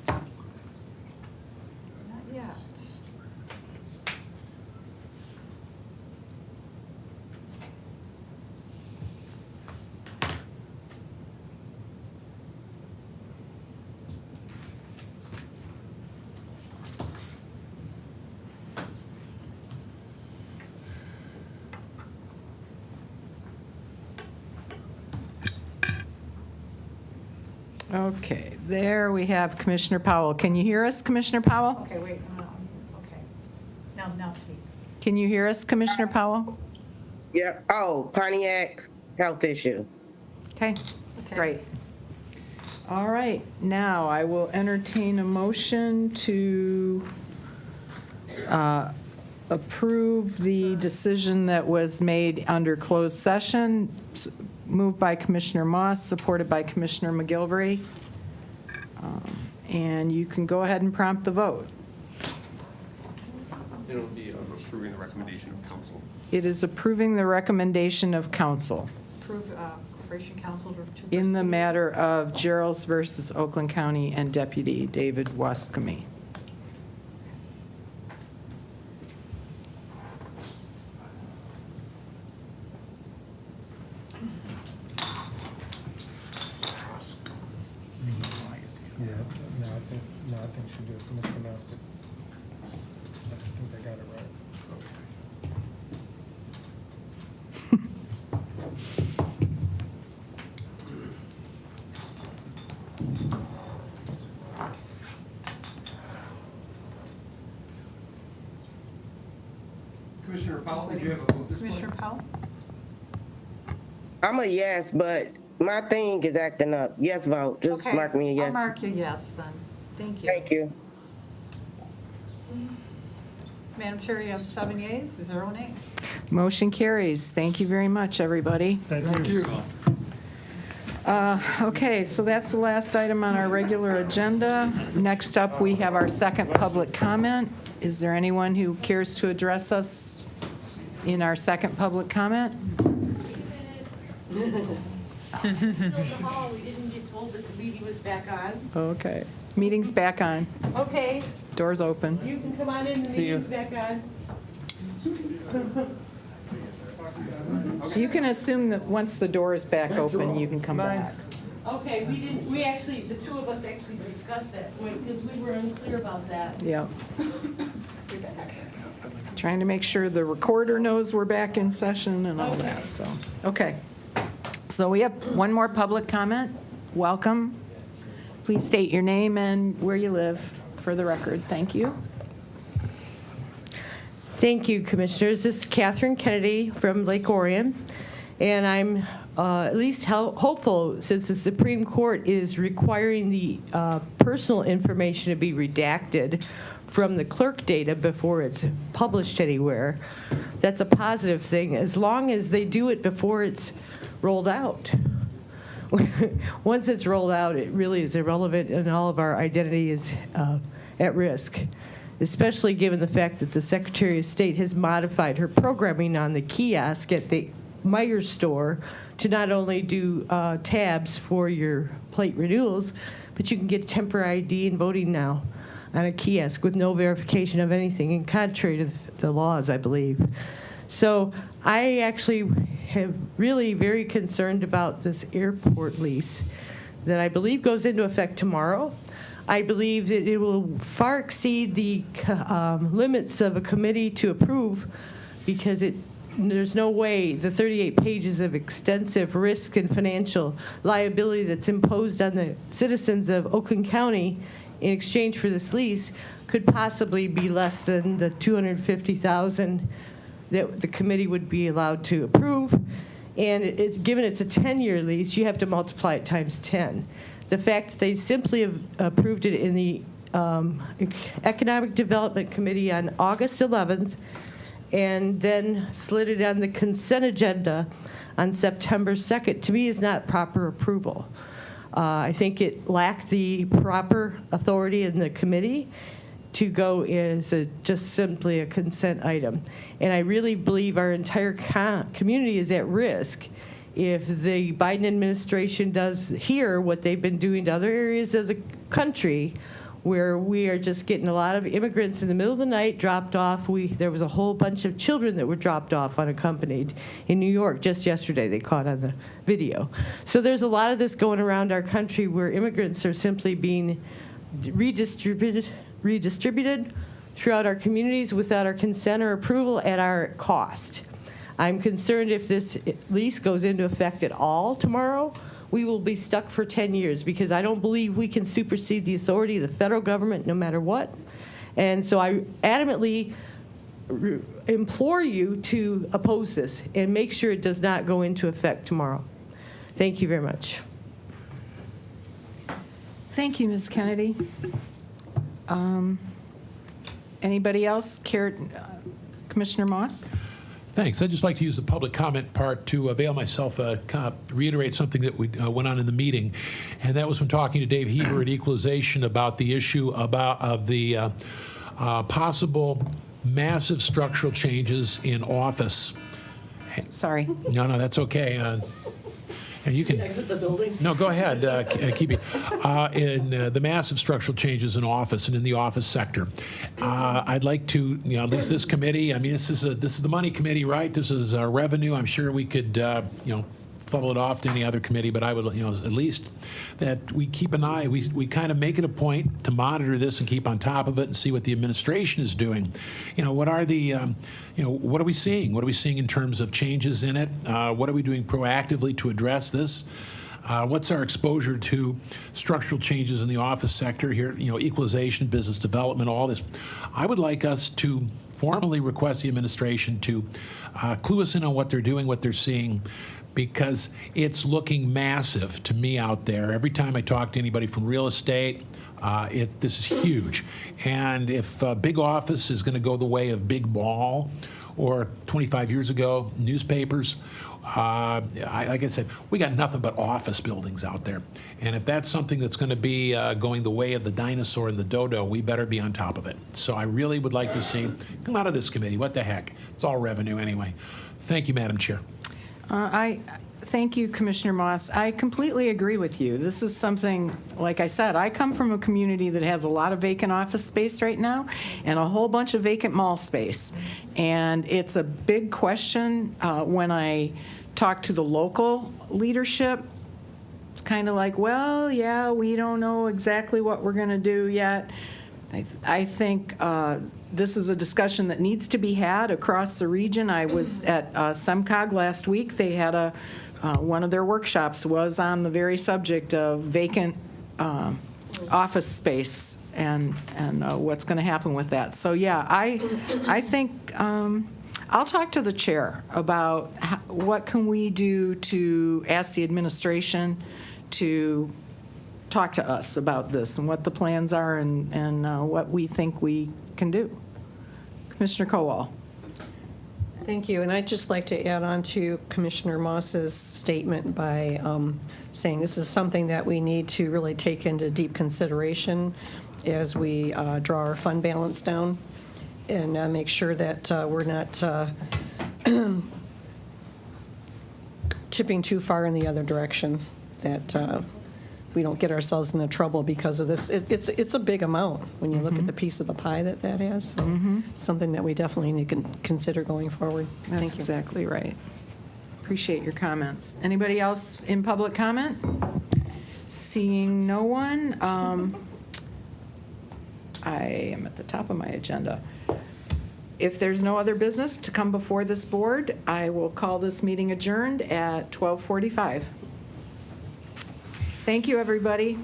Not yet. Okay, there we have Commissioner Powell. Can you hear us, Commissioner Powell? Okay, wait, okay. Now speak. Can you hear us, Commissioner Powell? Yep. Oh, Pontiac health issue. Okay, great. All right, now I will entertain a motion to approve the decision that was made under closed session, moved by Commissioner Moss, supported by Commissioner McGilvery. And you can go ahead and prompt the vote. It'll be approving the recommendation of council. It is approving the recommendation of council Approve Corporation Council to in the proceed. matter of Gerald's versus Oakland County and Deputy David Wascombe. I think she just mispronounced it. I think they got it right. Commissioner Powell, did you have a vote this morning? Commissioner Powell? I'm a yes, but my thing is acting up. Yes vote. Just Okay, mark me a yes. I'll mark you yes then. Thank you. Thank you. Madam Chair, you have 7 yeas, 0 nays. Motion carries. Thank you very much, everybody. Thank you. Okay, so that's the last item on our regular agenda. Next up, we have our second public comment. Is there anyone who cares to address us in our second public comment? We didn't get told that the meeting was back on. Okay. Meeting's back on. Okay, Doors open. you can come on in, the meeting's back on. You can assume that once the door is back open, you can come back. Okay, we actually, the two of us actually discussed that point because we were unclear about that. Yep. Trying to make sure the recorder knows we're back in session and all that, so. Okay. So we have one more public comment. Welcome. Please state your name and where you live for the record. Thank you. Thank you, Commissioners. This is Catherine Kennedy from Lake Orion, and I'm at least hopeful, since the Supreme Court is requiring the personal information to be redacted from the clerk data before it's published anywhere. That's a positive thing, as long as they do it before it's rolled out. Once it's rolled out, it really is irrelevant, and all of our identity is at risk, especially given the fact that the Secretary of State has modified her programming on the kiosk at the Meijer store to not only do tabs for your plate renewals, but you can get temporary ID and voting now on a kiosk with no verification of anything, and contrary to the laws, I believe. So I actually have really very concerned about this airport lease that I believe goes into effect tomorrow. I believe that it will far exceed the limits of a committee to approve, because there's no way the 38 pages of extensive risk and financial liability that's imposed on the citizens of Oakland County in exchange for this lease could possibly be less than the $250,000 that the committee would be allowed to approve. And given it's a 10-year lease, you have to multiply it times 10. The fact that they simply have approved it in the Economic Development Committee on August 11th, and then slid it on the consent agenda on September 2nd, to me is not proper approval. I think it lacked the proper authority in the committee to go as just simply a consent item. And I really believe our entire community is at risk if the Biden administration does here what they've been doing to other areas of the country, where we are just getting a lot of immigrants in the middle of the night dropped off. There was a whole bunch of children that were dropped off unaccompanied in New York just yesterday. They caught on the video. So there's a lot of this going around our country where immigrants are simply being redistributed throughout our communities without our consent or approval at our cost. I'm concerned if this lease goes into effect at all tomorrow, we will be stuck for 10 years because I don't believe we can supersede the authority of the federal government no matter what. And so I adamantly implore you to oppose this and make sure it does not go into effect tomorrow. Thank you very much. Thank you, Ms. Kennedy. Anybody else care? Commissioner Moss? Thanks. I'd just like to use the public comment part to avail myself, reiterate something that we went on in the meeting, and that was when talking to Dave Heber at Equalization about the issue of the possible massive structural changes in office. Sorry. No, that's okay. And you can exit the building. No, go ahead, keep it. In the massive structural changes in office and in the office sector, I'd like to, at least this committee. I mean, this is the money committee, right? This is our revenue. I'm sure we could, funnel it off to any other committee, but I would, at least that we keep an eye. We kind of make it a point to monitor this and keep on top of it and see what the administration is doing. What are the, what are we seeing? What are we seeing in terms of changes in it? What are we doing proactively to address this? What's our exposure to structural changes in the office sector here? Equalization, business development, all this. I would like us to formally request the administration to clue us in on what they're doing, what they're seeing, because it's looking massive to me out there. Every time I talk to anybody from real estate, this is huge. And if big office is going to go the way of big mall, or 25 years ago, newspapers, like I said, we got nothing but office buildings out there. And if that's something that's going to be going the way of the dinosaur and the dodo, we better be on top of it. So I really would like to see, come out of this committee, what the heck? It's all revenue anyway. Thank you, Madam Chair. Thank you, Commissioner Moss. I completely agree with you. This is something, like I said, I come from a community that has a lot of vacant office space right now and a whole bunch of vacant mall space. And it's a big question when I talk to the local leadership. It's kind of like, well, yeah, we don't know exactly what we're going to do yet. I think this is a discussion that needs to be had across the region. I was at SEMCOG last week. They had one of their workshops was on the very subject of vacant office space and what's going to happen with that. So yeah, I think I'll talk to the chair about what can we do to ask the administration to talk to us about this and what the plans are and what we think we can do. Commissioner Kowal. Thank you. And I'd just like to add on to Commissioner Moss's statement by saying this is something that we need to really take into deep consideration as we draw our fund balance down and make sure that we're not tipping too far in the other direction, that we don't get ourselves into trouble because of this. It's a big amount when you look at the piece of the pie that has. So something that we definitely need to consider going forward. That's Thank you. exactly right. Appreciate your comments. Anybody else in public comment? Seeing no one, I am at the top of my agenda. If there's no other business to come before this board, I will call this meeting adjourned at 12:45. Thank you, everybody.